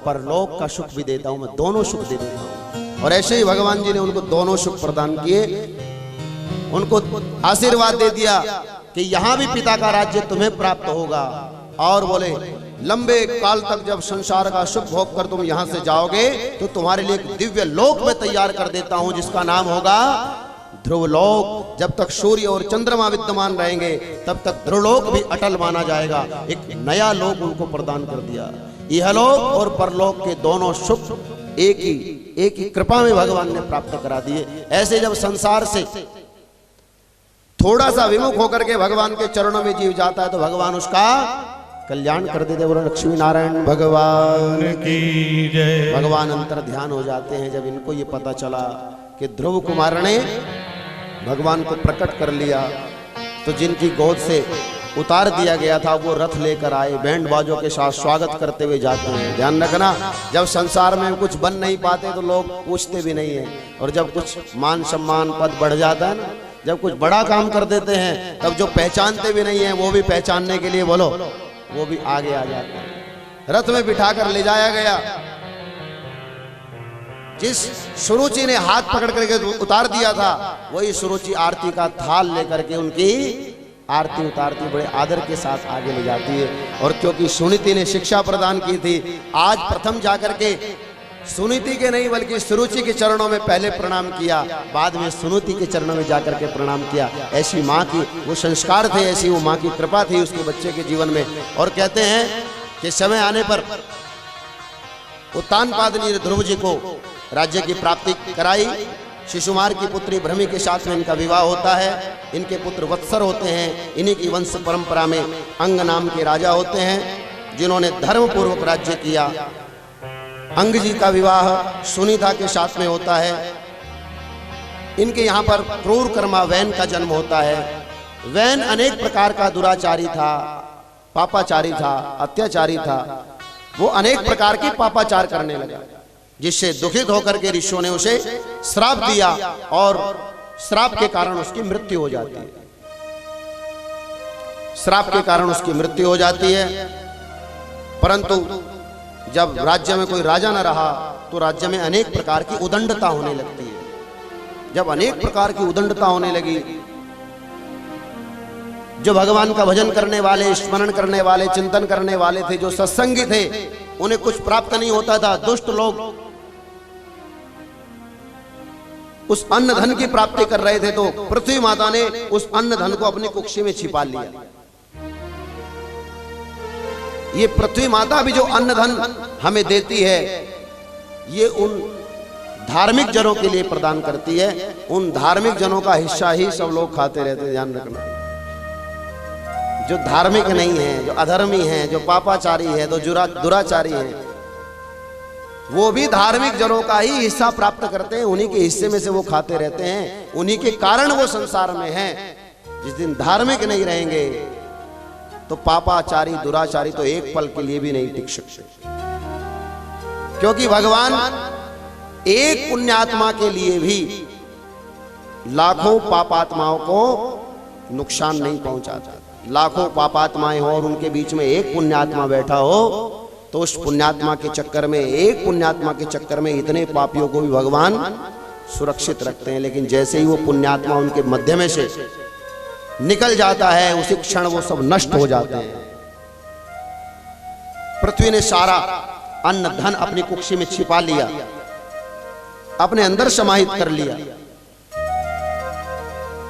परलोक का सुख भी देता हूं, मैं दोनों सुख दे देता हूं। और ऐसे ही भगवान जी ने उनको दोनों सुख प्रदान किए। उनको आशीर्वाद दे दिया कि यहां भी पिता का राज्य तुम्हें प्राप्त होगा, और बोले लंबे काल तक जब संसार का सुख भोग कर तुम यहां से जाओगे तो तुम्हारे लिए एक दिव्य लोक में तैयार कर देता हूं, जिसका नाम होगा ध्रुवलोक। जब तक सूर्य और चंद्रमा विद्यमान रहेंगे तब तक ध्रुवलोक भी अटल माना जाएगा। एक नया लोक उनको प्रदान कर दिया। इहलोक और परलोक के दोनों सुख एक ही कृपा में भगवान ने प्राप्त करा दिए। ऐसे जब संसार से थोड़ा सा विमुख होकर के भगवान के चरणों में जीव जाता है तो भगवान उसका कल्याण कर देते। बोलो लक्ष्मी नारायण भगवान की जय। भगवान अंतर ध्यान हो जाते हैं। जब इनको ये पता चला कि ध्रुव कुमार ने भगवान को प्रकट कर लिया, तो जिनकी गोद से उतार दिया गया था वो रथ लेकर आए, बैंड बाजों के साथ स्वागत करते हुए जाते हैं। ध्यान रखना, जब संसार में कुछ बन नहीं पाते तो लोग पूछते भी नहीं है, और जब कुछ मान सम्मान पद बढ़ जाता है ना, जब कुछ बड़ा काम कर देते हैं, तब जो पहचानते भी नहीं है वो भी पहचानने के लिए बोलो वो भी आगे आ जाते हैं। रथ में बिठाकर ले जाया गया। जिस सुरुचि ने हाथ पकड़ करके उतार दिया था, वही सुरुचि आरती का थाल लेकर के उनकी आरती उतारती बड़े आदर के साथ आगे ले जाती है। और क्योंकि सुनीति ने शिक्षा प्रदान की थी, आज प्रथम जाकर के सुनीति के नहीं बल्कि सुरुचि के चरणों में पहले प्रणाम किया, बाद में सुनीति के चरणों में जाकर के प्रणाम किया। ऐसी माँ की वो संस्कार थे, ऐसी वो माँ की कृपा थी उसके बच्चे के जीवन में। और कहते हैं कि समय आने पर उत्तानपाद ने ध्रुव जी को राज्य की प्राप्ति कराई। शिशुमार की पुत्री भ्रमी के साथ में इनका विवाह होता है। इनके पुत्र वत्सर होते हैं। इन्हीं की वंश परंपरा में अंग नाम के राजा होते हैं जिन्होंने धर्म पूर्वक राज्य किया। अंग जी का विवाह सुनीता के साथ में होता है। इनके यहाँ पर क्रूर कर्मा वैन का जन्म होता है। वैन अनेक प्रकार का दुराचारी था, पापाचारी था, अत्याचारी था। वो अनेक प्रकार की पापाचार करने लगा, जिससे दुखित होकर के ऋषियों ने उसे श्राप दिया और श्राप के कारण उसकी मृत्यु हो जाती है। श्राप के कारण उसकी मृत्यु हो जाती है। परंतु जब राज्य में कोई राजा न रहा तो राज्य में अनेक प्रकार की उदंडता होने लगती है। जब अनेक प्रकार की उदंडता होने लगी, जो भगवान का भजन करने वाले, स्मरण करने वाले, चिंतन करने वाले थे, जो सत्संगी थे, उन्हें कुछ प्राप्त नहीं होता था। दुष्ट लोग उस अन्न धन की प्राप्ति कर रहे थे, तो पृथ्वी माता ने उस अन्न धन को अपनी कुक्षी में छिपा लिया। ये पृथ्वी माता भी जो अन्न धन हमें देती है, ये उन धार्मिक जनों के लिए प्रदान करती है। उन धार्मिक जनों का हिस्सा ही सब लोग खाते रहते हैं। ध्यान रखना, जो धार्मिक नहीं है, जो अधर्मी है, जो पापाचारी है, जो दुराचारी है, वो भी धार्मिक जनों का ही हिस्सा प्राप्त करते हैं। उन्हीं के हिस्से में से वो खाते रहते हैं। उन्हीं के कारण वो संसार में हैं। जिस दिन धार्मिक नहीं रहेंगे तो पापाचारी, दुराचारी तो एक पल के लिए भी नहीं टिक सकते, क्योंकि भगवान एक पुण्यात्मा के लिए भी लाखों पापात्माओं को नुकसान नहीं पहुंचाता। लाखों पापात्माएं हो और उनके बीच में एक पुण्यात्मा बैठा हो, तो उस पुण्यात्मा के चक्कर में, एक पुण्यात्मा के चक्कर में इतने पापियों को भी भगवान सुरक्षित रखते हैं। लेकिन जैसे ही वो पुण्यात्मा उनके मध्य में से निकल जाता है, उसी क्षण वो सब नष्ट हो जाते हैं। पृथ्वी ने सारा अन्न धन अपनी कुक्षी में छिपा लिया, अपने अंदर समाहित कर लिया।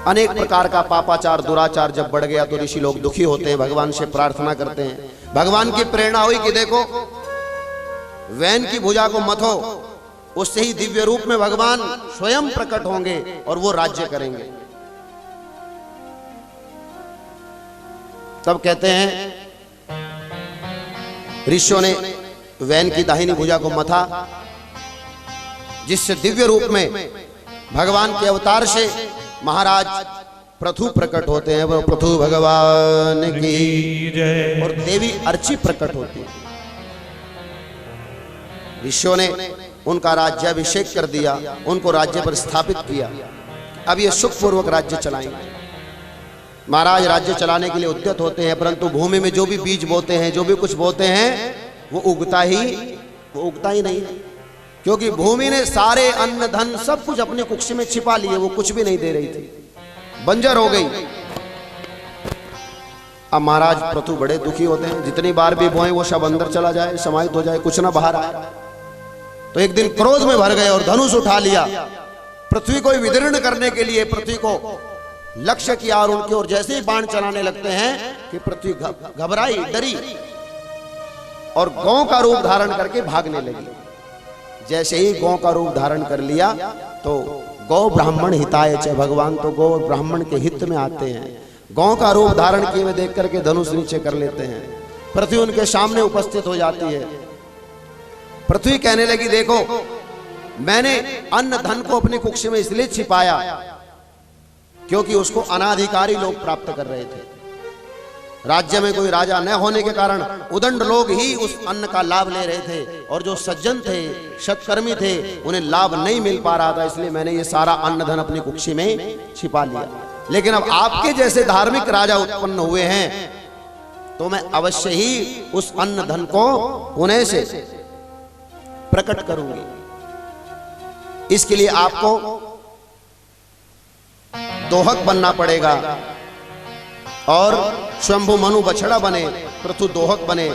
अनेक प्रकार का पापाचार दुराचार जब बढ़ गया तो ऋषि लोग दुखी होते हैं, भगवान से प्रार्थना करते हैं। भगवान की प्रेरणा हुई कि देखो वैन की भुजा को मथो, उससे ही दिव्य रूप में भगवान स्वयं प्रकट होंगे और वो राज्य करेंगे। तब कहते हैं ऋषियों ने वैन की दाहिनी भुजा को मथा, जिससे दिव्य रूप में भगवान के अवतार से महाराज पृथु प्रकट होते हैं। वो पृथु भगवान की जय। और देवी अर्ची प्रकट होती है। ऋषियों ने उनका राज्याभिषेक कर दिया, उनको राज्य पर स्थापित किया। अब ये सुखपूर्वक राज्य चलाएंगे। महाराज राज्य चलाने के लिए उद्यत होते हैं, परंतु भूमि में जो भी बीज बोते हैं, जो भी कुछ बोते हैं, वो उगता ही नहीं, क्योंकि भूमि ने सारे अन्न धन सब कुछ अपने कुक्षी में छिपा लिए। वो कुछ भी नहीं दे रही थी, बंजर हो गई। अब महाराज पृथु बड़े दुखी होते हैं, जितनी बार भी बोए वो सब अंदर चला जाए, समाहित हो जाए, कुछ ना बाहर आए। तो एक दिन क्रोध में भर गए और धनुष उठा लिया, पृथ्वी को विदीर्ण करने के लिए पृथ्वी को लक्ष्य किया। और उनकी ओर जैसे ही बाण चलाने लगते हैं कि पृथ्वी घबराई, डरी और गौ का रूप धारण करके भागने लगी। जैसे ही गौ का रूप धारण कर लिया तो गौ ब्राह्मण हिताय च, भगवान तो गौ और ब्राह्मण के हित में आते हैं। गौ का रूप धारण किए हुए देख करके धनुष नीचे कर लेते हैं। पृथ्वी उनके सामने उपस्थित हो जाती है। पृथ्वी कहने लगी, देखो मैंने अन्न धन को अपनी कुक्षी में इसलिए छिपाया क्योंकि उसको अनाधिकारी लोग प्राप्त कर रहे थे। राज्य में कोई राजा न होने के कारण उदंड लोग ही उस अन्न का लाभ ले रहे थे, और जो सज्जन थे, सत्कर्मी थे, उन्हें लाभ नहीं मिल पा रहा था। इसलिए मैंने ये सारा अन्न धन अपनी कुक्षी में छिपा लिया। लेकिन अब आपके जैसे धार्मिक राजा उत्पन्न हुए हैं तो मैं अवश्य ही उस अन्न धन को उन्हें से प्रकट करूंगी। इसके लिए आपको दोहक बनना पड़ेगा, और स्वयंभू मनु बछड़ा बने, पृथु दोहक बने,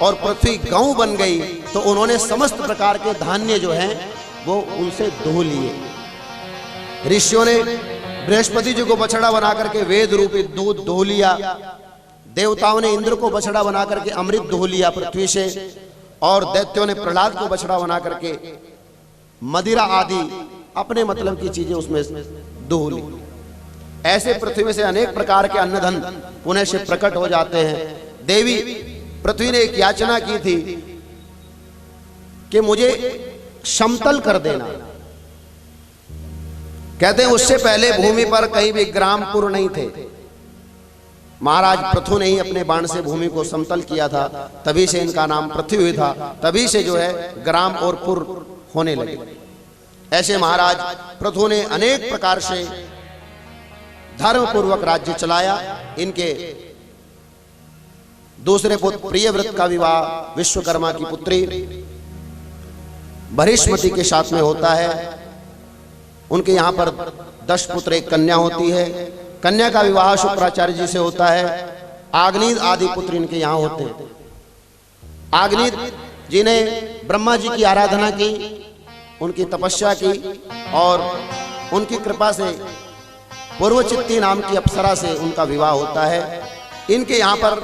और पृथ्वी गौ बन गई। तो उन्होंने समस्त प्रकार के धान्य जो हैं वो उनसे दोह लिए। ऋषियों ने बृहस्पति जी को बछड़ा बना करके वेद रूपी दूध दोह लिया। देवताओं ने इंद्र को बछड़ा बना करके अमृत दोह लिया पृथ्वी से, और दैत्यों ने प्रहलाद को बछड़ा बना करके मदिरा आदि अपने मतलब की चीजें उसमें दोह ली। ऐसे पृथ्वी में से अनेक प्रकार के अन्न धन पुनः से प्रकट हो जाते हैं। देवी पृथ्वी ने एक याचना की थी कि मुझे समतल कर देना। कहते हैं उससे पहले भूमि पर कहीं भी ग्रामपुर नहीं थे। महाराज पृथु ने ही अपने बाण से भूमि को समतल किया था, तभी से इनका नाम पृथ्वी हुई था। तभी से जो है ग्राम और पुर होने लगे। ऐसे महाराज पृथु ने अनेक प्रकार से धर्म पूर्वक राज्य चलाया। इनके दूसरे पुत्र प्रियव्रत का विवाह विश्वकर्मा की पुत्री बृहस्पति के साथ में होता है। उनके यहाँ पर 10 पुत्र एक कन्या होती है। कन्या का विवाह शुक्राचार्य जी से होता है। आग्नीद आदि पुत्र इनके यहाँ होते हैं। आग्नीद जी ने ब्रह्मा जी की आराधना की, उनकी तपस्या की, और उनकी कृपा से पूर्वचित्ती नाम की अप्सरा से उनका विवाह होता है। इनके यहाँ पर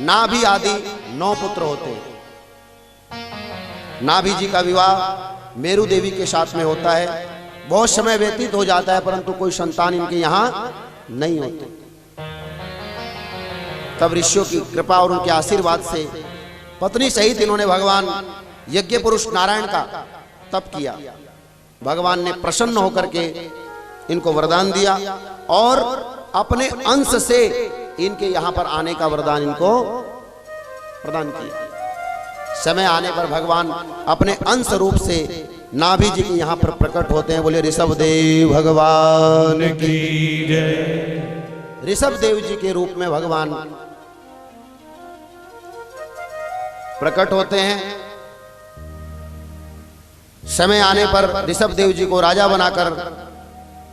नाभि आदि 9 पुत्र होते हैं। नाभि जी का विवाह मेरु देवी के साथ में होता है। बहुत समय व्यतीत हो जाता है परंतु कोई संतान इनके यहाँ नहीं होते। तब ऋषियों की कृपा और उनके आशीर्वाद से पत्नी सहित इन्होंने भगवान यज्ञ पुरुष नारायण का तप किया। भगवान ने प्रसन्न होकर के इनको वरदान दिया और अपने अंश से इनके यहाँ पर आने का वरदान इनको प्रदान किया। समय आने पर भगवान अपने अंश रूप से नाभि जी के यहाँ पर प्रकट होते हैं। बोले ऋषभ देव भगवान की जय। ऋषभ देव जी के रूप में भगवान प्रकट होते हैं। समय आने पर ऋषभ देव जी को राजा बनाकर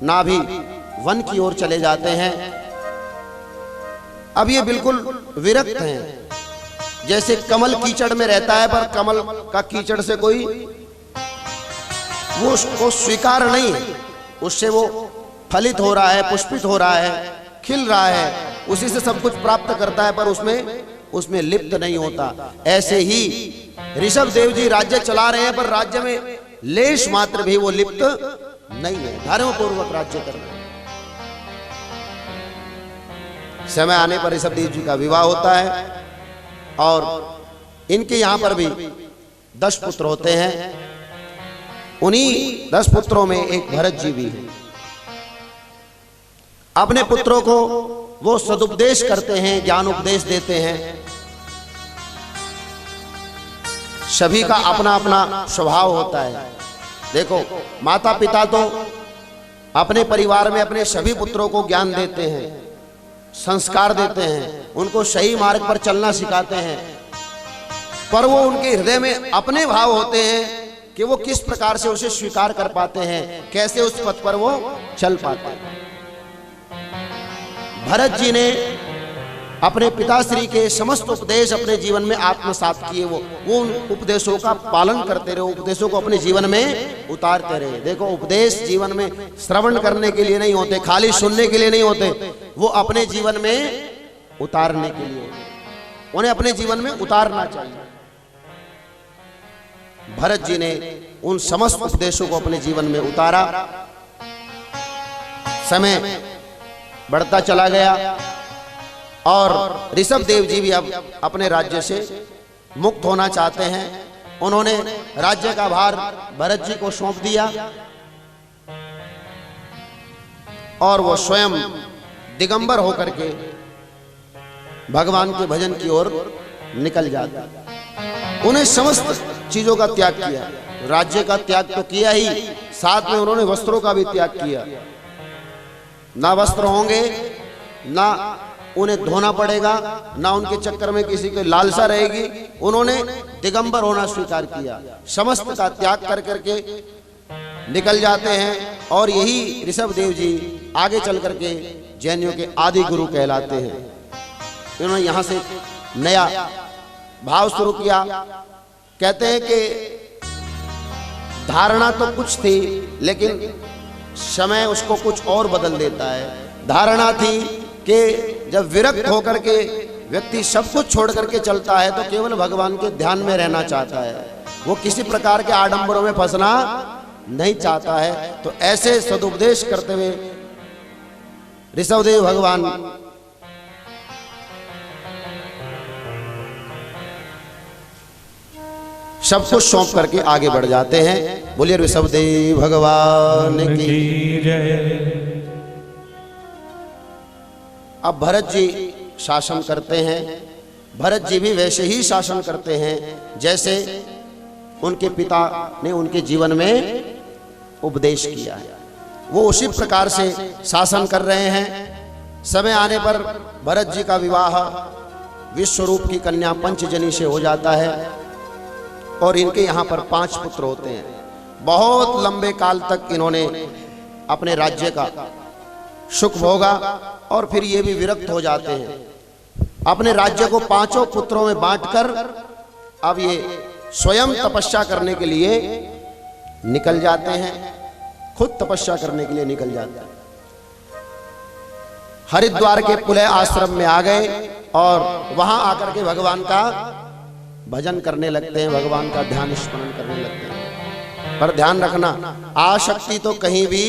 नाभि वन की ओर चले जाते हैं। अब ये बिल्कुल विरक्त हैं। जैसे कमल कीचड़ में रहता है, पर कमल का कीचड़ से कोई वो उसको स्वीकार नहीं है, उससे वो फलित हो रहा है, पुष्पित हो रहा है, खिल रहा है, उसी से सब कुछ प्राप्त करता है, पर उसमें लिप्त नहीं होता। ऐसे ही ऋषभ देव जी राज्य चला रहे हैं, पर राज्य में लेश मात्र भी वो लिप्त नहीं है, धर्म पूर्वक राज्य कर रहे हैं। समय आने पर ऋषभ देव जी का विवाह होता है और इनके यहां पर भी 10 पुत्र होते हैं। उन्हीं 10 पुत्रों में एक भरत जी भी है। अपने पुत्रों को वो सदुपदेश करते हैं, ज्ञान उपदेश देते हैं। सभी का अपना अपना स्वभाव होता है। देखो, माता पिता तो अपने परिवार में अपने सभी पुत्रों को ज्ञान देते हैं, संस्कार देते हैं, उनको सही मार्ग पर चलना सिखाते हैं, पर वो उनके हृदय में अपने भाव होते हैं कि वो किस प्रकार से उसे स्वीकार कर पाते हैं, कैसे उस पथ पर वो चल पाते हैं। भरत जी ने अपने पिताश्री के समस्त उपदेश अपने जीवन में आत्मसात किए। वो उन उपदेशों का पालन करते रहे, उपदेशों को अपने जीवन में उतारते रहे। देखो, उपदेश जीवन में श्रवण करने के लिए नहीं होते, खाली सुनने के लिए नहीं होते, वो अपने जीवन में उतारने के लिए, उन्हें अपने जीवन में उतारना चाहिए। भरत जी ने उन समस्त उपदेशों को अपने जीवन में उतारा। समय बढ़ता चला गया और ऋषभ देव जी भी अब अपने राज्य से मुक्त होना चाहते हैं। उन्होंने राज्य का भार भरत जी को सौंप दिया और वो स्वयं दिगंबर होकर के भगवान के भजन की ओर निकल जाते। उन्हें समस्त चीजों का त्याग किया, राज्य का त्याग तो किया ही, साथ में उन्होंने वस्त्रों का भी त्याग किया। ना वस्त्र होंगे, ना उन्हें धोना पड़ेगा, ना उनके चक्कर में किसी की लालसा रहेगी। उन्होंने दिगंबर होना स्वीकार किया, समस्त का त्याग कर करके निकल जाते हैं। और यही ऋषभ देव जी आगे चल करके जैनियों के आदि गुरु कहलाते हैं। इन्होंने यहाँ से नया भाव शुरू किया। कहते हैं कि धारणा तो कुछ थी, लेकिन समय उसको कुछ और बदल देता है। धारणा थी कि जब विरक्त होकर के व्यक्ति सब कुछ छोड़ करके चलता है तो केवल भगवान के ध्यान में रहना चाहता है, वो किसी प्रकार के आडंबरों में फंसना नहीं चाहता है। तो ऐसे सदुपदेश करते हुए ऋषभदेव भगवान सब कुछ सौंप करके आगे बढ़ जाते हैं। बोलिए ऋषभदेव भगवान की जय। अब भरत जी शासन करते हैं। भरत जी भी वैसे ही शासन करते हैं जैसे उनके पिता ने उनके जीवन में उपदेश किया है, वो उसी प्रकार से शासन कर रहे हैं। समय आने पर भरत जी का विवाह विश्वरूप की कन्या पंचजनी से हो जाता है और इनके यहाँ पर 5 पुत्र होते हैं। बहुत लंबे काल तक इन्होंने अपने राज्य का सुख भोगा और फिर ये भी विरक्त हो जाते हैं। अपने राज्य को 5 पुत्रों में बांटकर अब ये स्वयं तपस्या करने के लिए निकल जाते हैं, खुद तपस्या करने के लिए निकल जाते हैं। हरिद्वार के पुलह आश्रम में आ गए और वहां आकर के भगवान का भजन करने लगते हैं, भगवान का ध्यान स्मरण करने लगते हैं। पर ध्यान रखना, आसक्ति तो कहीं भी,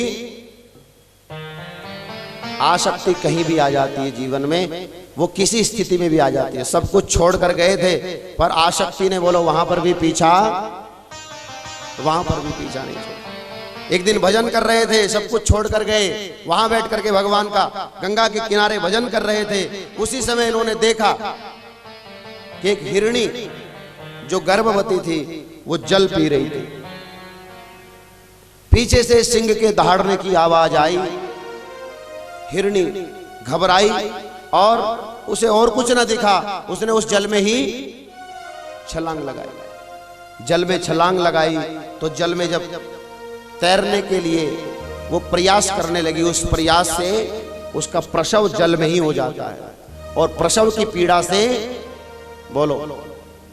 आसक्ति कहीं भी आ जाती है जीवन में, वो किसी स्थिति में भी आ जाती है। सब कुछ छोड़ कर गए थे पर आसक्ति ने बोलो वहां पर भी पीछा नहीं छोड़ा। एक दिन भजन कर रहे थे, सब कुछ छोड़ कर गए, वहां बैठ करके भगवान का गंगा के किनारे भजन कर रहे थे। उसी समय इन्होंने देखा कि एक हिरणी जो गर्भवती थी वो जल पी रही थी। पीछे से सिंह के दहाड़ने की आवाज आई। हिरणी घबराई और उसे और कुछ न दिखा, उसने उस जल में ही छलांग लगाई। जल में छलांग लगाई तो जल में जब तैरने के लिए वो प्रयास करने लगी, उस प्रयास से उसका प्रसव जल में ही हो जाता है और प्रसव की पीड़ा से बोलो,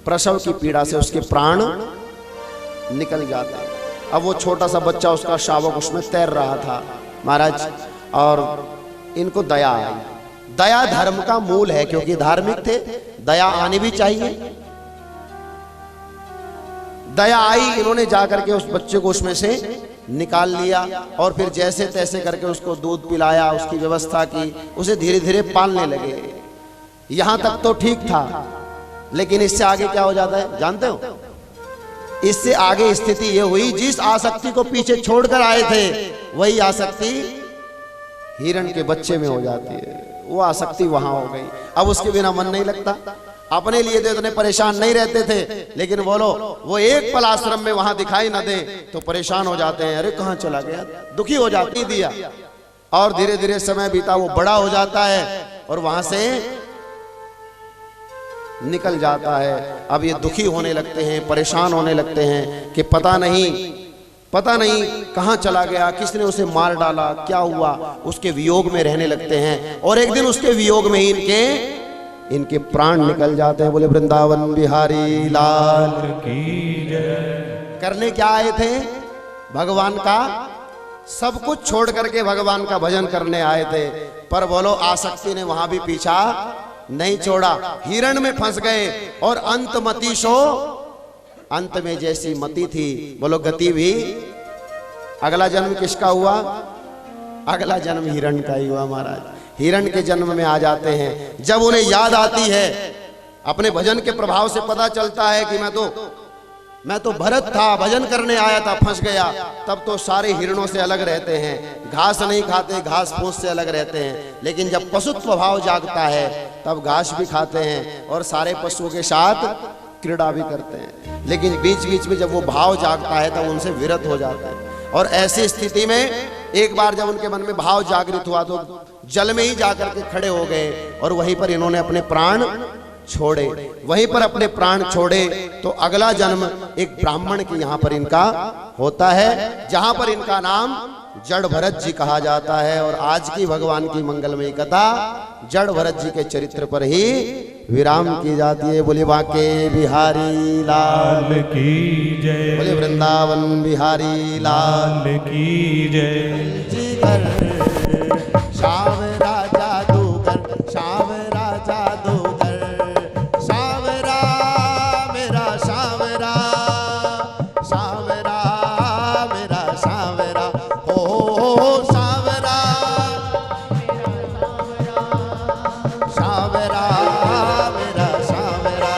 प्रसव की पीड़ा से उसके प्राण निकल जाते हैं। अब वो छोटा सा बच्चा, उसका शावक उसमें तैर रहा था महाराज, और इनको दया आई। दया धर्म का मूल है, क्योंकि धार्मिक थे, दया आनी भी चाहिए। दया आई, इन्होंने जाकर के उस बच्चे को उसमें से निकाल लिया और फिर जैसे तैसे करके उसको दूध पिलाया, उसकी व्यवस्था की, उसे धीरे धीरे पालने लगे। यहां तक तो ठीक था, लेकिन इससे आगे क्या हो जाता है जानते हो? इससे आगे स्थिति यह हुई, जिस आसक्ति को पीछे छोड़कर आए थे वही आसक्ति हिरण के बच्चे में हो जाती है। वो आसक्ति वहां हो गई। अब उसके बिना मन नहीं लगता। अपने लिए तो इतने परेशान नहीं रहते थे, लेकिन बोलो वो एक पल आश्रम में वहां दिखाई न दे तो परेशान हो जाते हैं। अरे कहां चला गया, दुखी हो जाती दिया। और धीरे धीरे समय बीता, वो बड़ा हो जाता है और वहां से निकल जाता है। अब ये दुखी होने लगते हैं, परेशान होने लगते हैं कि पता नहीं कहां चला गया, किसने उसे मार डाला, क्या हुआ। उसके वियोग में रहने लगते हैं और एक दिन उसके वियोग में ही इनके प्राण निकल जाते हैं। बोले वृंदावन बिहारी लाल की जय। करने क्या आए थे? भगवान का सब कुछ छोड़ करके भगवान का भजन करने आए थे, पर बोलो आसक्ति ने वहां भी पीछा नहीं छोड़ा। हिरण में फंस गए और अंत मति सो, अंत में जैसी मति थी बोलो गति भी। अगला जन्म किसका हुआ? अगला जन्म हिरण का ही हुआ महाराज। हिरण के जन्म में आ जाते हैं। जब उन्हें याद आती है, अपने भजन के प्रभाव से पता चलता है कि मैं तो भरत था, भजन करने आया था, फंस गया। तब तो सारे हिरणों से अलग रहते हैं, घास नहीं खाते, घास फूस से अलग रहते हैं। लेकिन जब पशुत्व भाव जागता है तब घास भी खाते हैं और सारे पशुओं के साथ क्रीड़ा भी करते हैं। लेकिन बीच बीच में जब वो भाव जागता है तब उनसे विरत हो जाता है। और ऐसी स्थिति में एक बार जब उनके मन में भाव जागृत हुआ तो जल में ही जाकर के खड़े हो गए और वहीं पर इन्होंने अपने प्राण छोड़े। वहीं पर अपने प्राण छोड़े तो अगला जन्म एक ब्राह्मण के यहाँ पर इनका होता है, जहां पर इनका नाम जड़ भरत जी कहा जाता है। और आज की भगवान की मंगलमयी कथा जड़ भरत जी के चरित्र पर ही विराम की जाती है। बोले बाके बिहारी लाल की जय। बोले वृंदावन बिहारी लाल की जय। सावरा जादूगर, सावरा जादूगर, सावरा मेरा सावरा, सावरा मेरा सावरा, ओ सावरा, सावरा मेरा सावरा।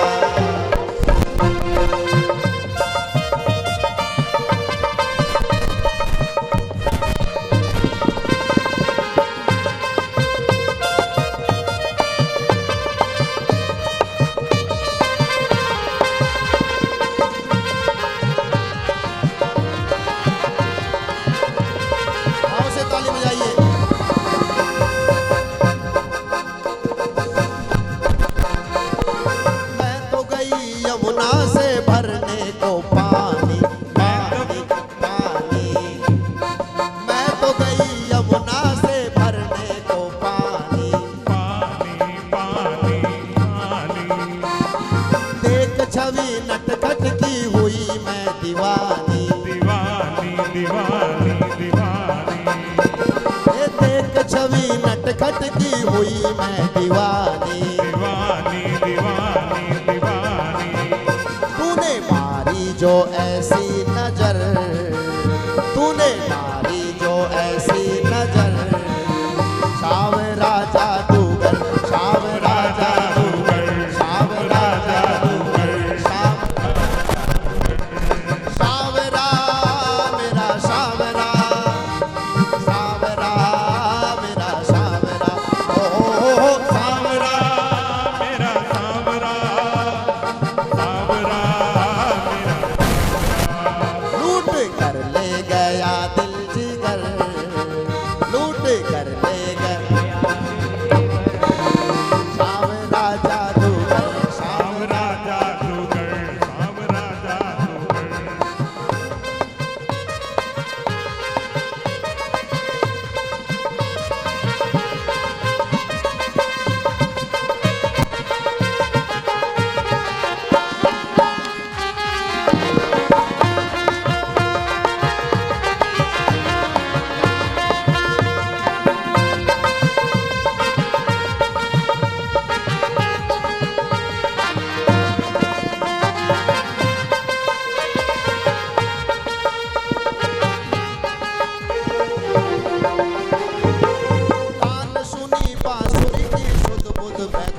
नटखट की हुई मैं दीवानी, दीवानी दीवानी दीवानी। तूने मारी जो ऐसी नजर, तूने मारी जो ऐसी नजर, सावरा जादूगर, सावरा जादूगर, सावरा जादूगर, सावरा मेरा सावरा, सावरा मेरा सावरा, ओ सावरा मेरा सावरा, सावरा मेरा लूट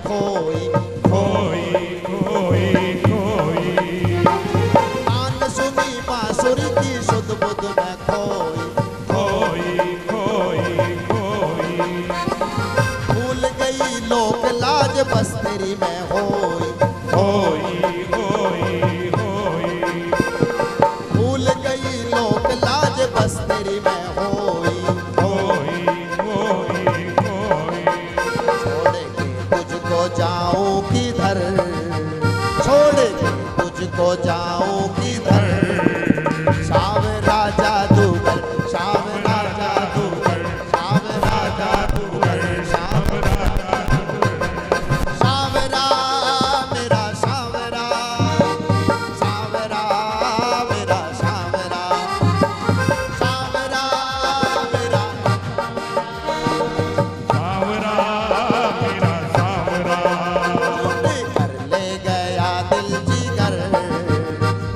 खोई खोई खोई खोई। कान सुनी बांसुरी की सुध बुध में खोई खोई खोई खोई। भूल गई लोक लाज बस तेरी में होई खोई खोई खोई। भूल गई लोक लाज बस तेरी में होई खोई खोई खोई। छोड़ के तुझको जाऊं किधर छोड़ के तुझको जाऊं किधर सावरा जादूगर सावरा जादूगर सावरा जादूगर सावरा मेरा सावरा सावरा मेरा सावरा सावरा मेरा सावरा मेरा सावरा। लूट कर ले गया दिल जिगर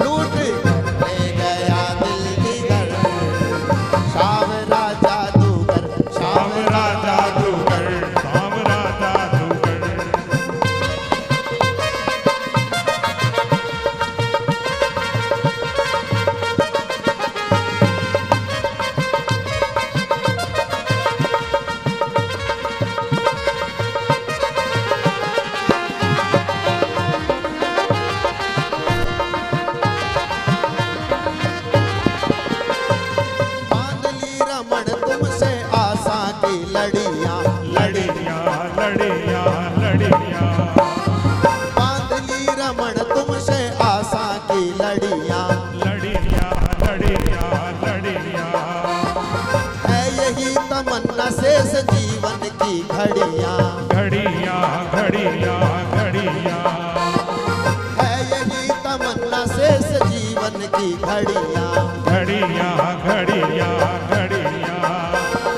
लूट कर ले गया दिल जिगर सावरा जादूगर सावरा जादूगर सावरा जादूगर। बांध ली रमण तुमसे आशा की लड़ियां लड़ियां लड़ियां लड़ियां। बांध ली रमण तुमसे आशा की लड़ियां लड़ियां लड़ियां लड़ियां। है यही तमन्ना शेष जीवन की घड़ियां घड़ियां घड़ियां घड़ियां। है यही तमन्ना शेष जीवन की घड़ियां घड़ियां घड़ियां घड़ियां।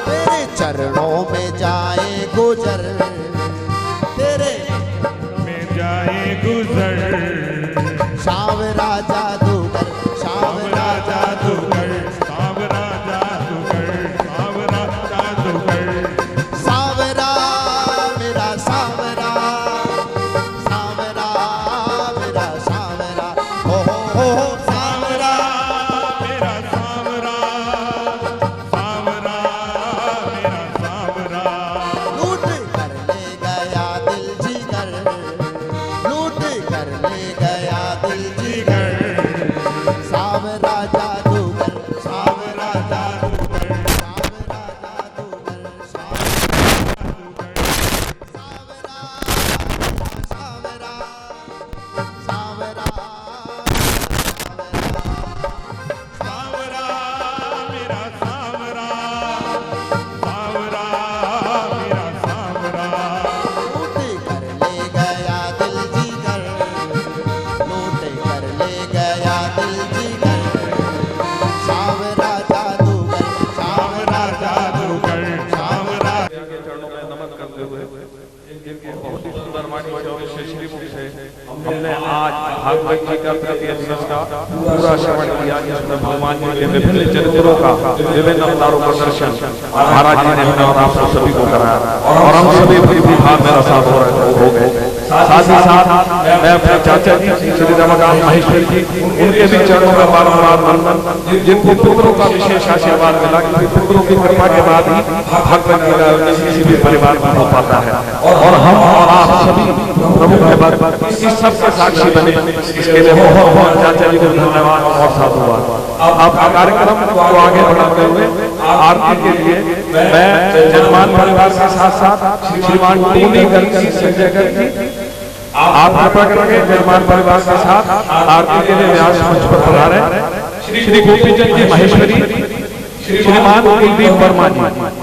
तेरे चरणों में जाए गुजर तेरे में जाए गुजर सावरा जादूगर सावरा सावरा जादूगर सावरा जादूगर सावरा जादूगर। सावरा मेरा सावरा सावरा मेरा सावरा हो सावरा मेरा सावरा सावरा मेरा सावरा। लूट कर ले गया दिल जिगर लूट कर ले गया दिल जिगर सावरा जादूगर सावरा जादूगर सावरा जादूगर सावरा सावरा सावरा सावरा मेरा सावरा सावरा मेरा सावरा। लूट कर ले गया दिल जिगर लूट कर ले गया दिल जिगर सावरा जादूगर सावरा जादूगर सावरा। के चरणों में नमन करते हुए जिनके बहुत ही सुंदर वाणी से श्री मुख से हमने आज भागवत जी का तृतीय दिवस का पूरा श्रवण किया, जिसमें भगवान जी के विभिन्न चरित्रों का विभिन्न अवतारों का दर्शन महाराज जी ने हमें और आप सभी को कराया और हम सभी भी भाग में रसात हो गए। साथ ही साथ मैं अपने चाचा जी श्री रमाकांत महेश्वर जी उनके भी चरणों में बारंबार वंदन, जिनको पुत्रों का विशेष आशीर्वाद मिला, क्योंकि पुत्रों की कृपा के बाद ही भगवत गीता किसी भी परिवार में हो पाता है। और हम और आप सभी प्रभु के भक्त इस सब के साक्षी बने, इसके लिए बहुत बहुत चाचा जी को धन्यवाद और साधुवाद। अब कार्यक्रम को आगे बढ़ाते हुए आरती के लिए मैं जजमान परिवार के साथ साथ श्रीमान टोनी गर्ग जी, संजय गर्ग जी, आप कृपा करके जजमान परिवार के साथ आरती के लिए व्यास मंच पर पधारे। श्री गोपीचंद जी महेश्वरी, श्रीमान कुलदीप वर्मा जी।